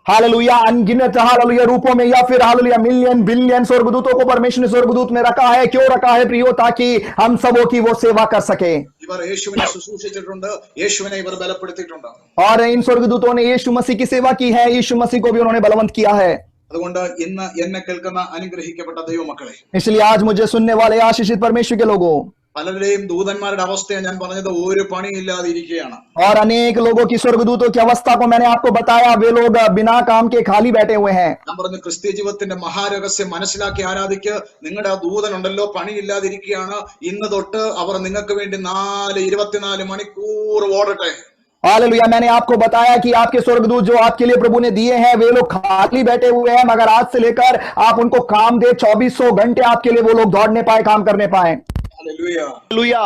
हालेलुया, अनगिनत हालेलुया रूपों में या फिर हालेलुया मिलियन बिलियन स्वर्गदूतों को परमेश्वर ने स्वर्गदूत में रखा है। क्यों रखा है प्रियो? ताकि हम सबों की वो सेवा कर सके। ഇവർ യേശുവിനെ ശുശ്രൂഷിച്ചിട്ടുണ്ട്, യേശുവിനെ ഇവർ ബലപ്പെടുത്തിയിട്ടുണ്ട്. और इन स्वर्गदूतों ने यीशु मसीह की सेवा की है, यीशु मसीह को भी उन्होंने बलवंत किया है। അതുകൊണ്ട് ഇന്ന് എന്നെ കേൾക്കുന്ന അനുഗ്രഹിക്കപ്പെട്ട ദൈവമക്കളെ, इसलिए आज मुझे सुनने वाले आशीषित परमेश्वर के लोगों, പലരുടെയും ദൂതന്മാരുടെ അവസ്ഥയെ ഞാൻ പറഞ്ഞത് ഒരു പണിയില്ലാതെ ഇരിക്കുകയാണ്. और अनेक लोगों की स्वर्गदूतों की अवस्था को मैंने आपको बताया, वे लोग बिना काम के खाली बैठे हुए हैं। ഞാൻ പറഞ്ഞു, ക്രിസ്ത്യ ജീവിതത്തിന്റെ മഹാരഹസ്യം മനസ്സിലാക്കി ആരാധിക്ക്. നിങ്ങളുടെ ആ ദൂതനുണ്ടല്ലോ പണിയില്ലാതിരിക്കുകയാണ്. ഇന്ന് തൊട്ട് അവർ നിങ്ങൾക്ക് വേണ്ടി 24 മണിക്കൂർ ഓടട്ടെ. हालेलुया, मैंने आपको बताया कि आपके स्वर्गदूत जो आपके लिए प्रभु ने दिए हैं, वे लोग खाली बैठे हुए हैं, मगर आज से लेकर आप उनको काम दे, 2400 घंटे आपके लिए वो लोग दौड़ने पाए, काम करने पाए। ഹല്ലേലൂയ. हालेलुया,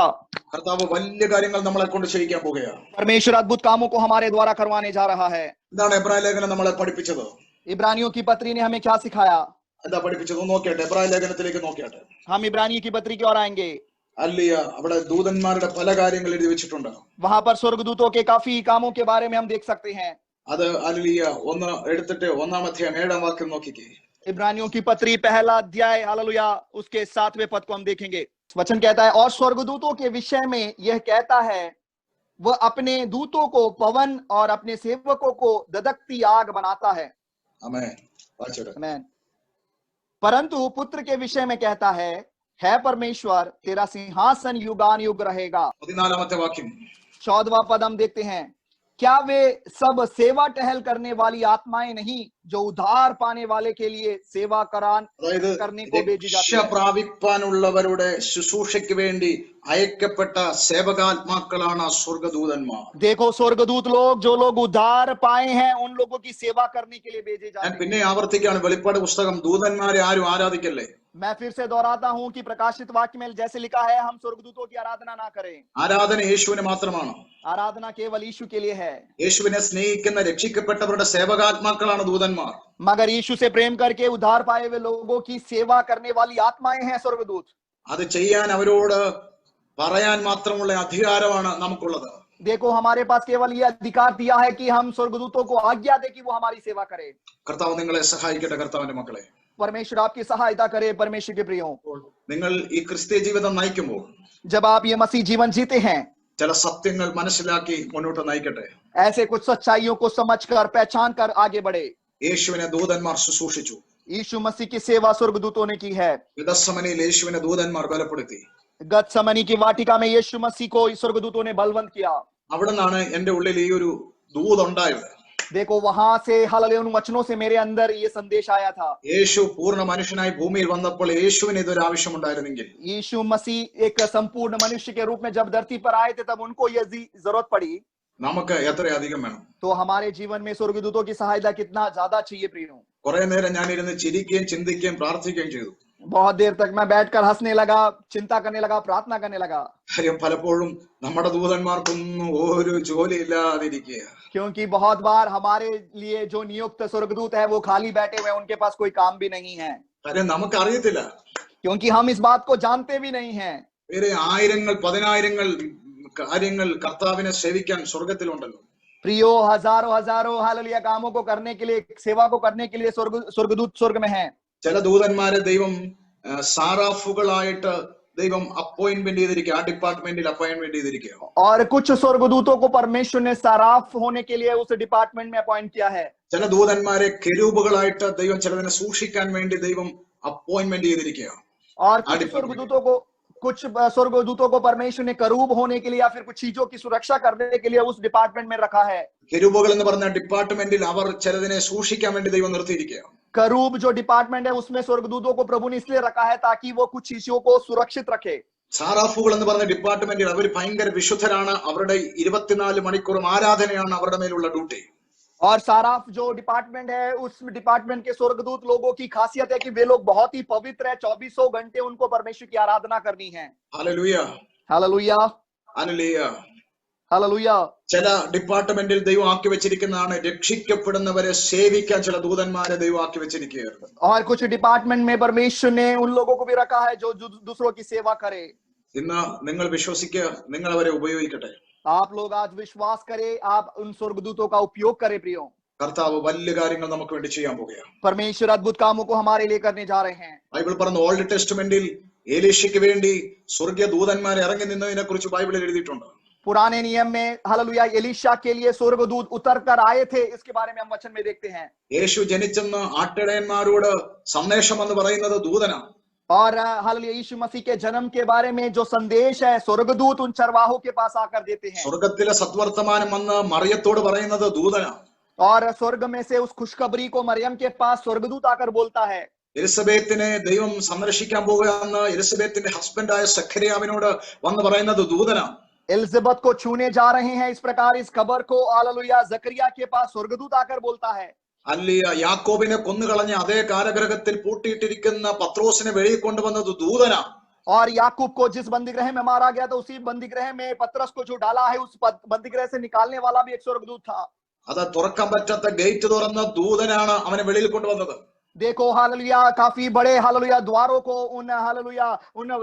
കർത്താവ് വലിയ കാര്യങ്ങൾ നമ്മളെ കൊണ്ട് ചെയ്യിക്കാൻ പോകുകയാണ്. परमेश्वर अद्भुत कामों को हमारे द्वारा करवाने जा रहा है। എന്താണ് എബ്രായ ലേഖനം നമ്മളെ പഠിപ്പിച്ചത്? इब्रानियों की पत्री ने हमें क्या सिखाया? എന്താ പഠിപ്പിച്ചത്? നോക്കിയാട്ടെ, എബ്രായ ലേഖനത്തിലേക്ക് നോക്കിയാട്ടെ. हम इब्रानियों की पत्री की ओर आएंगे। അല്ലയ, അവിടെ ദൂതന്മാരുടെ പല കാര്യങ്ങൾ എഴുതി വെച്ചിട്ടുണ്ട്. वहां पर स्वर्गदूतों के काफी कामों के बारे में हम देख सकते हैं। അത് അല്ലയ ഒന്ന് എടുത്തിട്ട് 1-ാം അധ്യായം 7-ാം വാക്യം നോക്കിക്കേ. इब्रानियों की पत्री 1 अध्याय हालेलुया उसके 7वें पद को हम देखेंगे। वचन कहता है, और स्वर्गदूतों के विषय में यह कहता है, वह अपने दूतों को पवन और अपने सेवकों को ददकती आग बनाता है। ആമേൻ. വായിച്ചോട്ടെ. आमीन। परंतु पुत्र के विषय में कहता है परमेश्वर तेरा सिंहासन युगान युग रहेगा। 14-ാമത്തെ വാക്യം. 14वां पद हम देखते हैं, क्या वे सब सेवा टहल करने वाली आत्माएं नहीं जो उद्धार पाने वाले के लिए सेवा അതായത് करने को भेजी രക്ഷ जाती है। പ്രാപിപ്പാനുള്ളവരുടെ ശുശ്രൂഷയ്ക്ക് വേണ്ടി അയക്കപ്പെട്ട സേവകാത്മാക്കളാണ് സ്വർഗദൂതന്മാർ. देखो स्वर्गदूत लोग, जो लोग उद्धार पाए हैं, उन लोगों की सेवा करने के लिए भेजे ഞാൻ जाते हैं। പിന്നെ ആവർത്തിക്കാണ്, വെളിപ്പാട് പുസ്തകം ദൂതന്മാരെ ആരും ആരാധിക്കല്ലേ. मैं फिर से दोहराता हूं कि प्रकाशित वाक्य में जैसे लिखा है, हम स्वर्गदूतों की आराधना ना करें। ആരാധന യേശുവിന് മാത്രമാണ്. आराधना केवल यीशु के लिए है। യേശുവിനെ സ്നേഹിക്കുന്ന രക്ഷിക്കപ്പെട്ടവരുടെ സേവകാത്മാക്കളാണ് ദൂതന്മാർ. मगर यीशु से प्रेम करके उद्धार पाए हुए लोगों की सेवा करने वाली आत्माएं हैं स्वर्गदूत। അത് ചെയ്യാൻ അവരോട് പറയാൻ മാത്രമുള്ള അധികാരമാണ് നമുക്കുള്ളത്. देखो हमारे पास केवल ये अधिकार दिया है कि हम स्वर्गदूतों को आज्ञा दे कि वो हमारी सेवा करे। കർത്താവ് നിങ്ങളെ സഹായിക്കട്ടെ. കർത്താവിന്റെ മക്കളെ, परमेश्वर आपकी सहायता करे। परमेश्वर के प्रियो, നിങ്ങൾ ഈ ക്രിസ്ത്യ ജീവിതം നയിക്കുമ്പോൾ जब आप ये मसीह जीवन जीते हैं, ചില സത്യങ്ങൾ മനസ്സിലാക്കി മുന്നോട്ട് നയിക്കട്ടെ. ऐसे कुछ सच्चाइयों को समझकर पहचान कर आगे बढ़े। യേശുവിനെ ദൂതന്മാർ ശുശ്രൂഷിച്ചു. यीशु मसीह की सेवा स्वर्गदूतों ने की है। ഗതസമനയിൽ യേശുവിനെ ദൂതന്മാർ ബലപ്പെടുത്തി. गतसमनी की वाटिका में यीशु मसीह को स्वर्गदूतों ने बलवंत किया। അവിടെ നിന്നാണ് എന്റെ ഉള്ളിൽ ഈ ഒരു ദൂതുണ്ടായത്. देखो वहां से हालेलुया उन वचनों से मेरे अंदर ये संदेश आया था। യേശു പൂർണ്ണ മനുഷ്യനായി ഭൂമിയിൽ വന്നപ്പോൾ യേശുവിന് ഇതൊരു ആവശ്യമുണ്ടായിരുന്നെങ്കിൽ, यीशु मसीह एक संपूर्ण मनुष्य के रूप में जब धरती पर आए थे, तब उनको ये जरूरत पड़ी, നമുക്ക് എത്ര അധികം വേണം? तो हमारे जीवन में स्वर्गदूतों की सहायता कितना ज्यादा चाहिए प्रियो। കുറെ നേരം ഞാൻ ഇരുന്ന് ചിരിക്കുകയും ചിന്തിക്കുകയും പ്രാർത്ഥിക്കുകയും ചെയ്തു. बहुत देर तक मैं बैठकर हंसने लगा, चिंता करने लगा, प्रार्थना करने लगा। കാര്യം പലപ്പോഴും നമ്മുടെ ദൂതന്മാർക്കൊന്നും ഒരു ജോലി ഇല്ലാതിരിക്കുക. क्योंकि बहुत बार हमारे लिए जो नियुक्त स्वर्गदूत है वो खाली बैठे हुए हैं, उनके पास कोई काम भी नहीं है। കാര്യം നമുക്ക് അറിയത്തില്ല. क्योंकि हम इस बात को जानते भी नहीं हैं. വേറെ ആയിരങ്ങൾ പതിനായിരങ്ങൾ കാര്യങ്ങൾ കർത്താവിനെ സേവിക്കാൻ സ്വർഗത്തിലുണ്ടല്ലോ. प्रियो, हजारों हजारों हालेलुया कामों को करने के लिए, सेवा को करने के लिए स्वर्गदूत स्वर्ग में हैं। ചില ദൂതന്മാരെ ദൈവം സാറാഫുകളായിട്ട് ദൈവം അപ്പോയിന്റ്മെന്റ് ചെയ്തിരിക്കുക, ആ ഡിപ്പാർട്ട്മെന്റിൽ അപ്പോയിന്റ്മെന്റ് ചെയ്തിരിക്കുക. और कुछ स्वर्गदूतों को परमेश्वर ने सराफ होने के लिए उस डिपार्टमेंट में अपॉइंट किया है। ചില ദൂതന്മാരെ കെരൂബുകളായിട്ട് ദൈവം ചിലതിനെ സൂക്ഷിക്കാൻ വേണ്ടി ദൈവം അപ്പോയിന്റ്മെന്റ് ചെയ്തിരിക്കുക. और कुछ स्वर्गदूतों को परमेश्वर ने करूब होने के लिए या फिर कुछ चीजों की सुरक्षा करने के लिए उस डिपार्टमेंट में रखा है। കെരൂബുകൾ എന്ന് പറഞ്ഞ ഡിപ്പാർട്ട്മെന്റിൽ അവർ ചിലതിനെ സൂക്ഷിക്കാൻ വേണ്ടി ദൈവം നിർത്തിയിരിക്കുക. करूब जो डिपार्टमेंट है उसमें स्वर्गदूतों को प्रभु ने इसलिए रखा है ताकि वो कुछ चीजों को सुरक्षित रखे। സാറാഫുകൾ എന്ന് പറഞ്ഞ ഡിപ്പാർട്ട്മെന്റിൽ അവർ ഭയങ്കര വിശുദ്ധരാണ്. അവരുടെ 24 മണിക്കൂറും ആരാധനയാണ് അവരുടെ മേലുള്ള ഡ്യൂട്ടി. और साराफ जो डिपार्टमेंट है उस डिपार्टमेंट के स्वर्गदूत लोगों की खासियत है कि वे लोग बहुत ही पवित्र है, 24 घंटे उनको परमेश्वर की आराधना करनी है। Hallelujah, hallelujah, hallelujah. हालेलुया। ചില ഡിപ്പാർട്ട്മെന്റിൽ ദൈവം ആക്കി വെച്ചിരിക്കുന്നതാണ് രക്ഷിക്കപ്പെടുന്നവരെ സേവിക്കാൻ ചില ദൂതന്മാരെ ദൈവം ആക്കി വെച്ചിരിക്കുകയാണ്. और कुछ डिपार्टमेंट में परमेश्वर ने उन लोगों को भी रखा है जो दूसरों की सेवा करे। ഇന്ന് നിങ്ങൾ വിശ്വസിക്കുക, നിങ്ങൾ അവരെ ഉപയോഗിക്കട്ടെ. आप लोग आज विश्वास करें, आप उन स्वर्गदूतों का उपयोग करें। प्रियो, കർത്താവ് വലിയ കാര്യങ്ങൾ നമുക്ക് വേണ്ടി ചെയ്യാൻ പോകുകയാണ്. परमेश्वर अद्भुत कामों को हमारे लिए करने जा रहे हैं। ബൈബിൾ പറഞ്ഞ ഓൾഡ് ടെസ്റ്റ്മെന്റിൽ എലീശയ്ക്ക് വേണ്ടി സ്വർഗീയ ദൂതന്മാർ ഇറങ്ങി നിന്നതിനെ കുറിച്ച് ബൈബിളിൽ എഴുതിയിട്ടുണ്ട്. पुराने नियम में हालेलुया एलीशा के लिए स्वर्गदूत उतर कर आए थे, इसके बारे में हम वचन में देखते हैं। യേശു ജനിച്ചെന്ന് ആട്ടിടയന്മാരോട് സന്ദേശം എന്ന് പറയുന്നത് ദൂതനാണ്. और हालेलुया यीशु मसीह के जन्म के बारे में जो संदेश है स्वर्गदूत उन चरवाहों के पास आकर देते हैं। സ്വർഗത്തിലെ സത്വർത്തമാനം വന്ന് മറിയത്തോട് പറയുന്നത് ദൂതനാണ്. और स्वर्ग में से उस खुशखबरी को मरियम के पास स्वर्गदूत आकर बोलता है। എലിസബത്തിനെ ദൈവം സന്ദർശിക്കാൻ പോകുകയെന്ന് എലിസബത്തിന്റെ ഹസ്ബൻഡായ സഖരിയാവിനോട് വന്ന് പറയുന്നത് ദൂതനാണ്. एलिजबेथ को छूने जा रहे हैं, इस प्रकार इस खबर को हालेलुया जकरिया के पास स्वर्गदूत आकर बोलता है। അല്ലിയ യാക്കോബിനെ കൊന്നുകളഞ്ഞ അതേ കാരാഗൃഹത്തിൽ പൂട്ടിയിട്ടിരിക്കുന്ന പത്രോസിനെ വെളിയിൽ കൊണ്ടുവന്നത് ദൂതനാണ്. और याकूब को जिस बंदीगृह में मारा गया था उसी बंदीगृह में पतरस को जो डाला है उस बंदीगृह से निकालने वाला भी एक स्वर्गदूत था। അത് തുറക്കാൻ പറ്റാത്ത ഗേറ്റ് തുറന്ന ദൂതനാണ് അവനെ വെളിയിൽ കൊണ്ടുവന്നത്. देखो हालेलुया काफी बड़े हालेलुया द्वारों को उन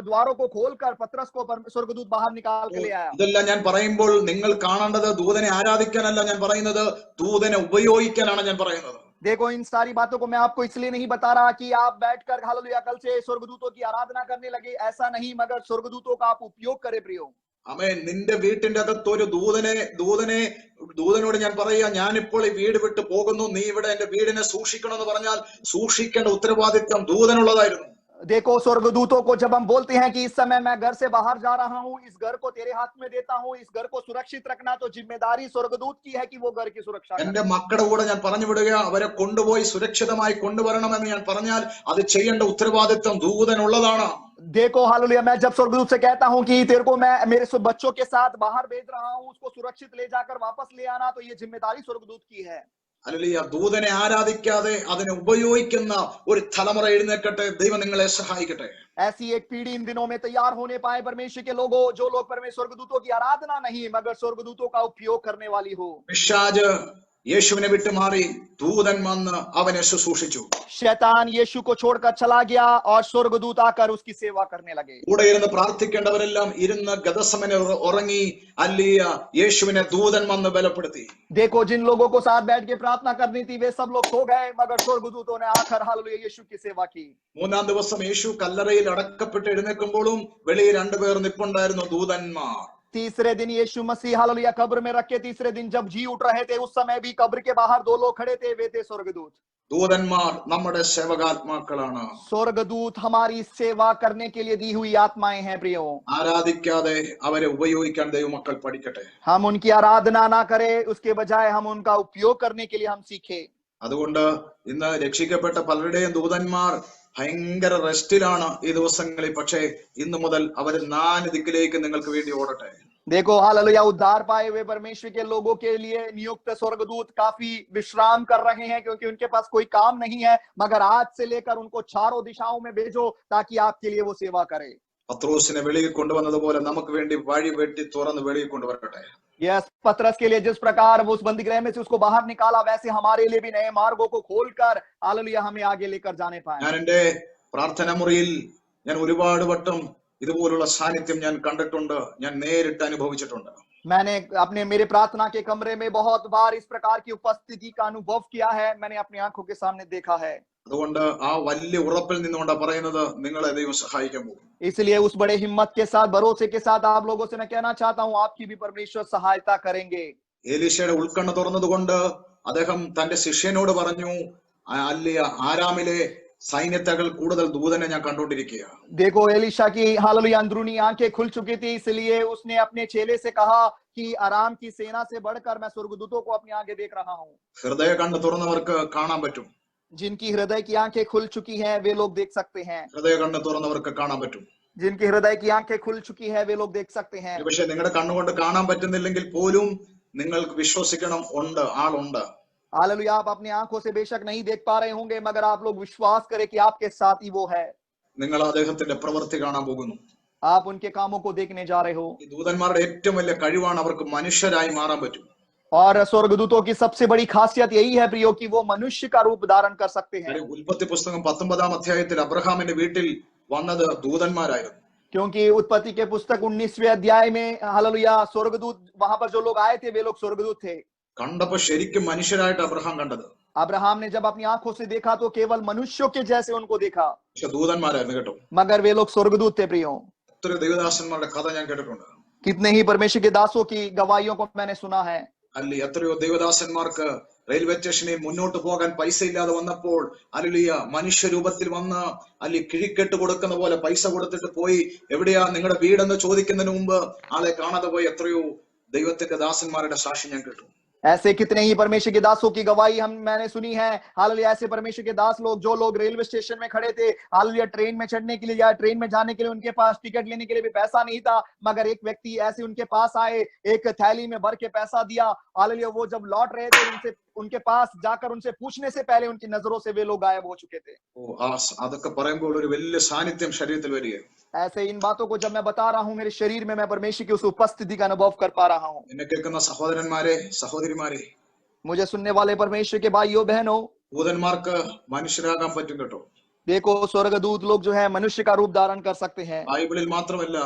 द्वारों को खोलकर पतरस को स्वर्गदूत बाहर निकाल के ले आया। ഇതെല്ലാം ഞാൻ പറയുമ്പോൾ നിങ്ങൾ കാണേണ്ടത് ദൂതനെ ആരാധിക്കാനല്ല ഞാൻ പറയുന്നത്, ദൂതനെ ഉപയോഗിക്കാനാണ് ഞാൻ പറയുന്നത്. देखो इन सारी बातों को मैं आपको इसलिए नहीं बता रहा कि आप बैठकर हालेलुया कल से स्वर्गदूतों की आराधना करने लगे, ऐसा नहीं, मगर स्वर्गदूतों का आप उपयोग करें। प्रियो, ആമേൻ. നിന്റെ വീട്ടിന്റെ അകത്ത് ഒരു ദൂതനോട് ഞാൻ പറയാ, ഞാനിപ്പോൾ ഈ വീട് വിട്ട് പോകുന്നു, നീ ഇവിടെ എന്റെ വീടിനെ സൂക്ഷിക്കണമെന്ന് പറഞ്ഞാൽ സൂക്ഷിക്കേണ്ട ഉത്തരവാദിത്വം ദൂതനുള്ളതായിരുന്നു. देखो स्वर्गदूतों को जब हम बोलते हैं कि इस समय मैं घर से बाहर जा रहा हूं, इस घर को तेरे हाथ में देता हूं, इस घर को सुरक्षित रखना, तो जिम्मेदारी स्वर्गदूत की है कि वो घर की सुरक्षा करे। എന്റെ മക്കളുടെ കൂടെ ഞാൻ പറഞ്ഞു വിടുക, അവരെ കൊണ്ടുപോയി സുരക്ഷിതമായി കൊണ്ടുവരണമെന്ന് ഞാൻ പറഞ്ഞാൽ അത് ചെയ്യേണ്ട ഉത്തരവാദിത്വം ദൂതനുള്ളതാണ്. देखो हालेलुया मैं जब स्वर्गदूत से कहता हूं कि तेरे को मैं मेरे बच्चों के साथ बाहर भेज रहा हूं, उसको सुरक्षित ले जाकर वापस ले आना, तो ये जिम्मेदारी स्वर्गदूत की है। ഹല്ലേലൂയ. ദൂതനെ ആരാധിക്കാതെ അതിനെ ഉപയോഗിക്കുന്ന ഒരു തലമുറ എഴുന്നേൽക്കട്ടെ. ദൈവം നിങ്ങളെ സഹായിക്കട്ടെ. ऐसी एक पीढ़ी इन दिनों में तैयार होने पाए परमेश्वर के लोगों, जो लोग परमेश्वर स्वर्गदूतों की आराधना नहीं मगर स्वर्गदूतों का उपयोग करने वाली हो। പിശാച് യേശുവിനെ വിട്ടു മാറി, ദൂതൻ വന്ന് അവനെ ശുശ്രൂഷിച്ചു. शैतान यीशु को छोड़कर चला गया और स्वर्गदूत आकर उसकी सेवा करने लगे। കൂടെ ഇരുന്ന് പ്രാർത്ഥിക്കേണ്ടവരെല്ലാം ഇരുന്ന് ഗദസമനെ ഉറങ്ങി. അല്ലിയ യേശുവിനെ ദൂതൻ വന്ന് ബലപ്പെടുത്തി. देखो जिन लोगों को साथ बैठ के प्रार्थना करनी थी वे सब लोग सो गए, मगर स्वर्गदूतों ने आकर हालेलुया यीशु की सेवा की। മൂന്നാം ദിവസം യേശു കല്ലറയിൽ അടക്കപ്പെട്ട് എഴുന്നേൽക്കുമ്പോഴും വെളിയിൽ 2 പേർ നിൽപ്പുണ്ടായിരുന്നു, ദൂതന്മാർ. तीसरे दिन यीशु मसीह हालेलुया कब्र में रखे, तीसरे दिन जब जी उठ रहे थे उस समय भी कब्र के बाहर 2 लोग खड़े थे, वे थे स्वर्गदूत। ദൂതന്മാർ നമ്മുടെ സേവകാത്മാക്കളാണ്. स्वर्गदूत हमारी सेवा करने के लिए दी हुई आत्माएं हैं। प्रियो, ആരാധിക്കാതെ അവരെ ഉപയോഗിക്കാൻ ദൈവമക്കൾ പഠിക്കട്ടെ. हम उनकी आराधना ना करें, उसके बजाय हम उनका उपयोग करने के लिए हम सीखें। അതുകൊണ്ട് ഇന്ന് രക്ഷിക്കപ്പെട്ട പലരുടെയും ദൂതന്മാർ ഭയങ്കര റെസ്റ്റിലാണ് ഈ ദിവസങ്ങളിൽ. പക്ഷേ ഇന്നു മുതൽ അവർ 4 ദിക്കിലേക്ക് നിങ്ങൾക്ക് വേണ്ടി ഓടട്ടെ. देखो हालेलुया उद्धार पाए हुए परमेश्वर के लोगों के लिए नियुक्त स्वर्गदूत काफी विश्राम कर रहे हैं, क्योंकि उनके पास कोई काम नहीं है, मगर आज से लेकर उनको चारों दिशाओं में भेजो ताकि आपके लिए वो सेवा करे। പത്രോസിനെ വെളിയിൽ കൊണ്ടുവന്നതുപോലെ നമുക്ക് വേണ്ടി വഴി വെട്ടി തുറന്ന് വെളിയിൽ കൊണ്ടുവരട്ടെ. यस, पतरस के लिए जिस प्रकार वो उस बंदीगृह में से उसको बाहर निकाला, वैसे हमारे लिए भी नए मार्गों को खोलकर हालेलुया हमें आगे लेकर जाने पाए। ഞാൻ എന്റെ പ്രാർത്ഥനാ മുറിയിൽ ഞാൻ ഒരുപാട് വട്ടം ഇതുപോലുള്ള സാന്നിധ്യം ഞാൻ കണ്ടിട്ടുണ്ട്, ഞാൻ നേരിട്ട് അനുഭവിച്ചിട്ടുണ്ട്. मैंने अपने मेरे प्रार्थना के कमरे में बहुत बार इस प्रकार की उपस्थिति का अनुभव किया है, मैंने अपनी आंखों के सामने देखा है। അതുകൊണ്ട് ആ വലിയ ഉറപ്പിൽ നിന്നുകൊണ്ടാ പറയുന്നത്, നിങ്ങളെ ദൈവം സഹായിക്കാൻ പോകും. इसलिए उस बड़े हिम्मत के साथ, भरोसे के साथ आप लोगों से मैं कहना चाहता हूं, आपकी भी परमेश्वर सहायता करेंगे। എലീശയുടെ ഉൾക്കണ്ണ് തുറന്നതുകൊണ്ട് അദ്ദേഹം തന്റെ ശിഷ്യനോട് പറഞ്ഞു, അല്ലിയ ആരാമിലെ സൈന്യത്തേക്കാൾ കൂടുതൽ ദൂതനെ ഞാൻ കണ്ടുകൊണ്ടിരിക്കുക. देखो एलीशा की हालेलुया अंदरूनी आंखें खुल चुकी थी, इसलिए उसने अपने चेले से कहा कि आराम की सेना से बढ़कर मैं स्वर्गदूतों को अपनी आगे देख रहा हूं। ഹൃദയ കണ്ണ് തുറന്നവർക്ക് കാണാൻ പറ്റും. जिनकी हृदय की आंखें खुल चुकी हैं वे लोग देख सकते हैं। ഹൃദയ കണ്ണ് തുറന്നവർക്ക് കാണാൻ പറ്റും. जिनकी हृदय की आंखें खुल चुकी है वे लोग देख सकते हैं। പക്ഷെ നിങ്ങളുടെ കണ്ണുകൊണ്ട് കാണാൻ പറ്റുന്നില്ലെങ്കിൽ പോലും നിങ്ങൾക്ക് വിശ്വസിക്കണം, ഉണ്ട്, ആളുണ്ട്. हालेलुया, आप अपनी आंखों से बेशक नहीं देख पा रहे होंगे, मगर आप लोग विश्वास करें कि आपके साथ ही वो है। നിങ്ങൾ അദ്ദേഹത്തിന്റെ പ്രവൃത്തി കാണാൻ പോകുന്നു. आप उनके कामों को देखने जा रहे हो। ഈ ദൂതന്മാരുടെ ഏറ്റവും വലിയ കഴിവാണ് അവർക്ക് മനുഷ്യരായി മാറാൻ പറ്റും. और स्वर्गदूतों की सबसे बड़ी खासियत यही है प्रियो कि वो मनुष्य का रूप धारण कर सकते हैं। ഉൽപ്പത്തി പുസ്തകം 19 അധ്യായത്തിൽ അബ്രഹാമിന്റെ വീട്ടിൽ വന്നത് ദൂതന്മാരായിരുന്നു. क्योंकि उत्पत्ति के पुस्तक 19वें अध्याय में हालेलुया स्वर्गदूत, वहां पर जो लोग आए थे वे लोग स्वर्गदूत थे। കണ്ടപ്പോ ശരിക്കും मनुഷ്യരായിട്ട് അബ്രഹാം കണ്ടത്. अब्राहम ने जब अपनी आंखों से देखा तो केवल मनुष्यों के जैसे उनको देखा, പക്ഷെ ദൂതന്മാരായിരുന്നു കേട്ടോ. मगर वे लोग स्वर्गदूत थे प्रियो। ഒത്തിരി ദൈവദാസന്മാരുടെ കഥ ഞാൻ കേട്ടിട്ടുണ്ട്. कितने ही परमेश्वर के दासों की गवाहियों को मैंने सुना है। അല്ലെ എത്രയോ ദൈവദാസന്മാർക്ക് റെയിൽവേ സ്റ്റേഷനിൽ മുന്നോട്ട് പോകാൻ പൈസ ഇല്ലാതെ വന്നപ്പോൾ അല്ലിയ മനുഷ്യരൂപത്തിൽ വന്ന് അല്ലെ കിഴിക്കെട്ട് കൊടുക്കുന്ന പോലെ പൈസ കൊടുത്തിട്ട് പോയി, എവിടെയാ നിങ്ങളുടെ വീടെന്ന് ചോദിക്കുന്നതിന് മുമ്പ് ആളെ കാണാതെ പോയി എത്രയോ ദൈവത്തിന്റെ ദാസന്മാരുടെ സാക്ഷി ഞാൻ കേട്ടു. ऐसे कितने ही परमेश्वर के दासों की गवाही मैंने सुनी है। हालेलुया, ऐसे परमेश्वर के दास लोग, जो लोग रेलवे स्टेशन में खड़े थे, हालेलुया ट्रेन में चढ़ने के लिए या ट्रेन में जाने के लिए उनके पास टिकट लेने के लिए भी पैसा नहीं था, मगर एक व्यक्ति ऐसे उनके पास आए, एक थैली में भर के पैसा दिया। हालेलुया, वो जब लौट रहे थे उनसे उनके पास जाकर उनसे पूछने से पहले उनकी नजरों से वे लोग गायब हो चुके थे। അതൊക്കെ പറയുമ്പോൾ ഒരു വലിയ സാന്നിധ്യം ശരീരത്തിൽ വരികയാണ്. ऐसे इन बातों को जब मैं बता रहा हूं, मेरे शरीर में मैं परमेश्वर की उस उपस्थिति का अनुभव कर पा रहा हूं। എന്നെ കേൾക്കുന്ന സഹോദരന്മാരെ, സഹോദരിമാരെ, मुझे सुनने वाले परमेश्वर के भाइयों बहनों, ദൂതന്മാർക്ക് മനുഷ്യരാകാൻ പറ്റും കേട്ടോ. देखो स्वर्गदूत लोग जो है मनुष्य का रूप धारण कर सकते हैं। ബൈബിളിൽ മാത്രമല്ല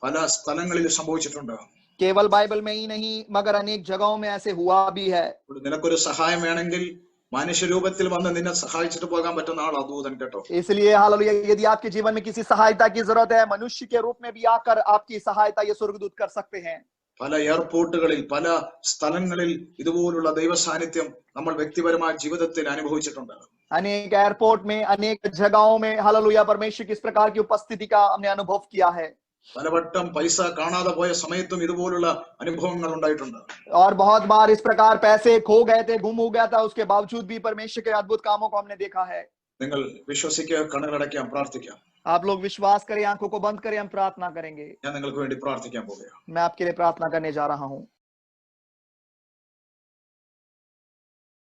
പല സ്ഥലങ്ങളിൽ സംഭവിച്ചിട്ടുണ്ട്. केवल बाइबल में ही नहीं मगर अनेक जगहों में ऐसे हुआ भी है। നിനക്കൊരു സഹായം വേണമെങ്കിൽ മനുഷ്യരൂപത്തിൽ വന്ന് നിന്നെ സഹായിച്ചിട്ട് പോകാൻ പറ്റുന്ന ആളാ ദൂതൻ കേട്ടോ. इसलिए हालेलुया, यदि आपके जीवन में किसी सहायता की जरूरत है, मनुष्य के रूप में भी आकर आपकी सहायता ये स्वर्गदूत कर सकते हैं। പല എയർപോർട്ടുകളിൽ പല സ്ഥലങ്ങളിൽ ഇതുപോലുള്ള ദൈവ സാന്നിധ്യം നമ്മൾ വ്യക്തിപരമായ ജീവിതത്തിൽ അനുഭവിച്ചിട്ടുണ്ട്. अनेक एयरपोर्ट में, अनेक जगहों में हालेलुया परमेश्वर की इस प्रकार की उपस्थिति का हमने अनुभव किया है। പലവട്ടം പൈസ കാണാതെ പോയ സമയത്തും ഇതുപോലുള്ള അനുഭവങ്ങൾ ഉണ്ടായിട്ടുണ്ട്. और बहुत बार इस प्रकार पैसे खो गए थे, गुम हो गया था, उसके बावजूद भी परमेश्वर के अद्भुत कामों को हमने देखा है। നിങ്ങൾ വിശ്വസിക്കുക, കണ്ണുകളടയ്ക്കാം, പ്രാർത്ഥിക്കാം. आप लोग विश्वास करें, आंखों को बंद करें, हम प्रार्थना करेंगे। ഞാൻ നിങ്ങൾക്ക് വേണ്ടി പ്രാർത്ഥിക്കാൻ പോവുകയാണ്. मैं आपके लिए प्रार्थना करने जा रहा हूँ।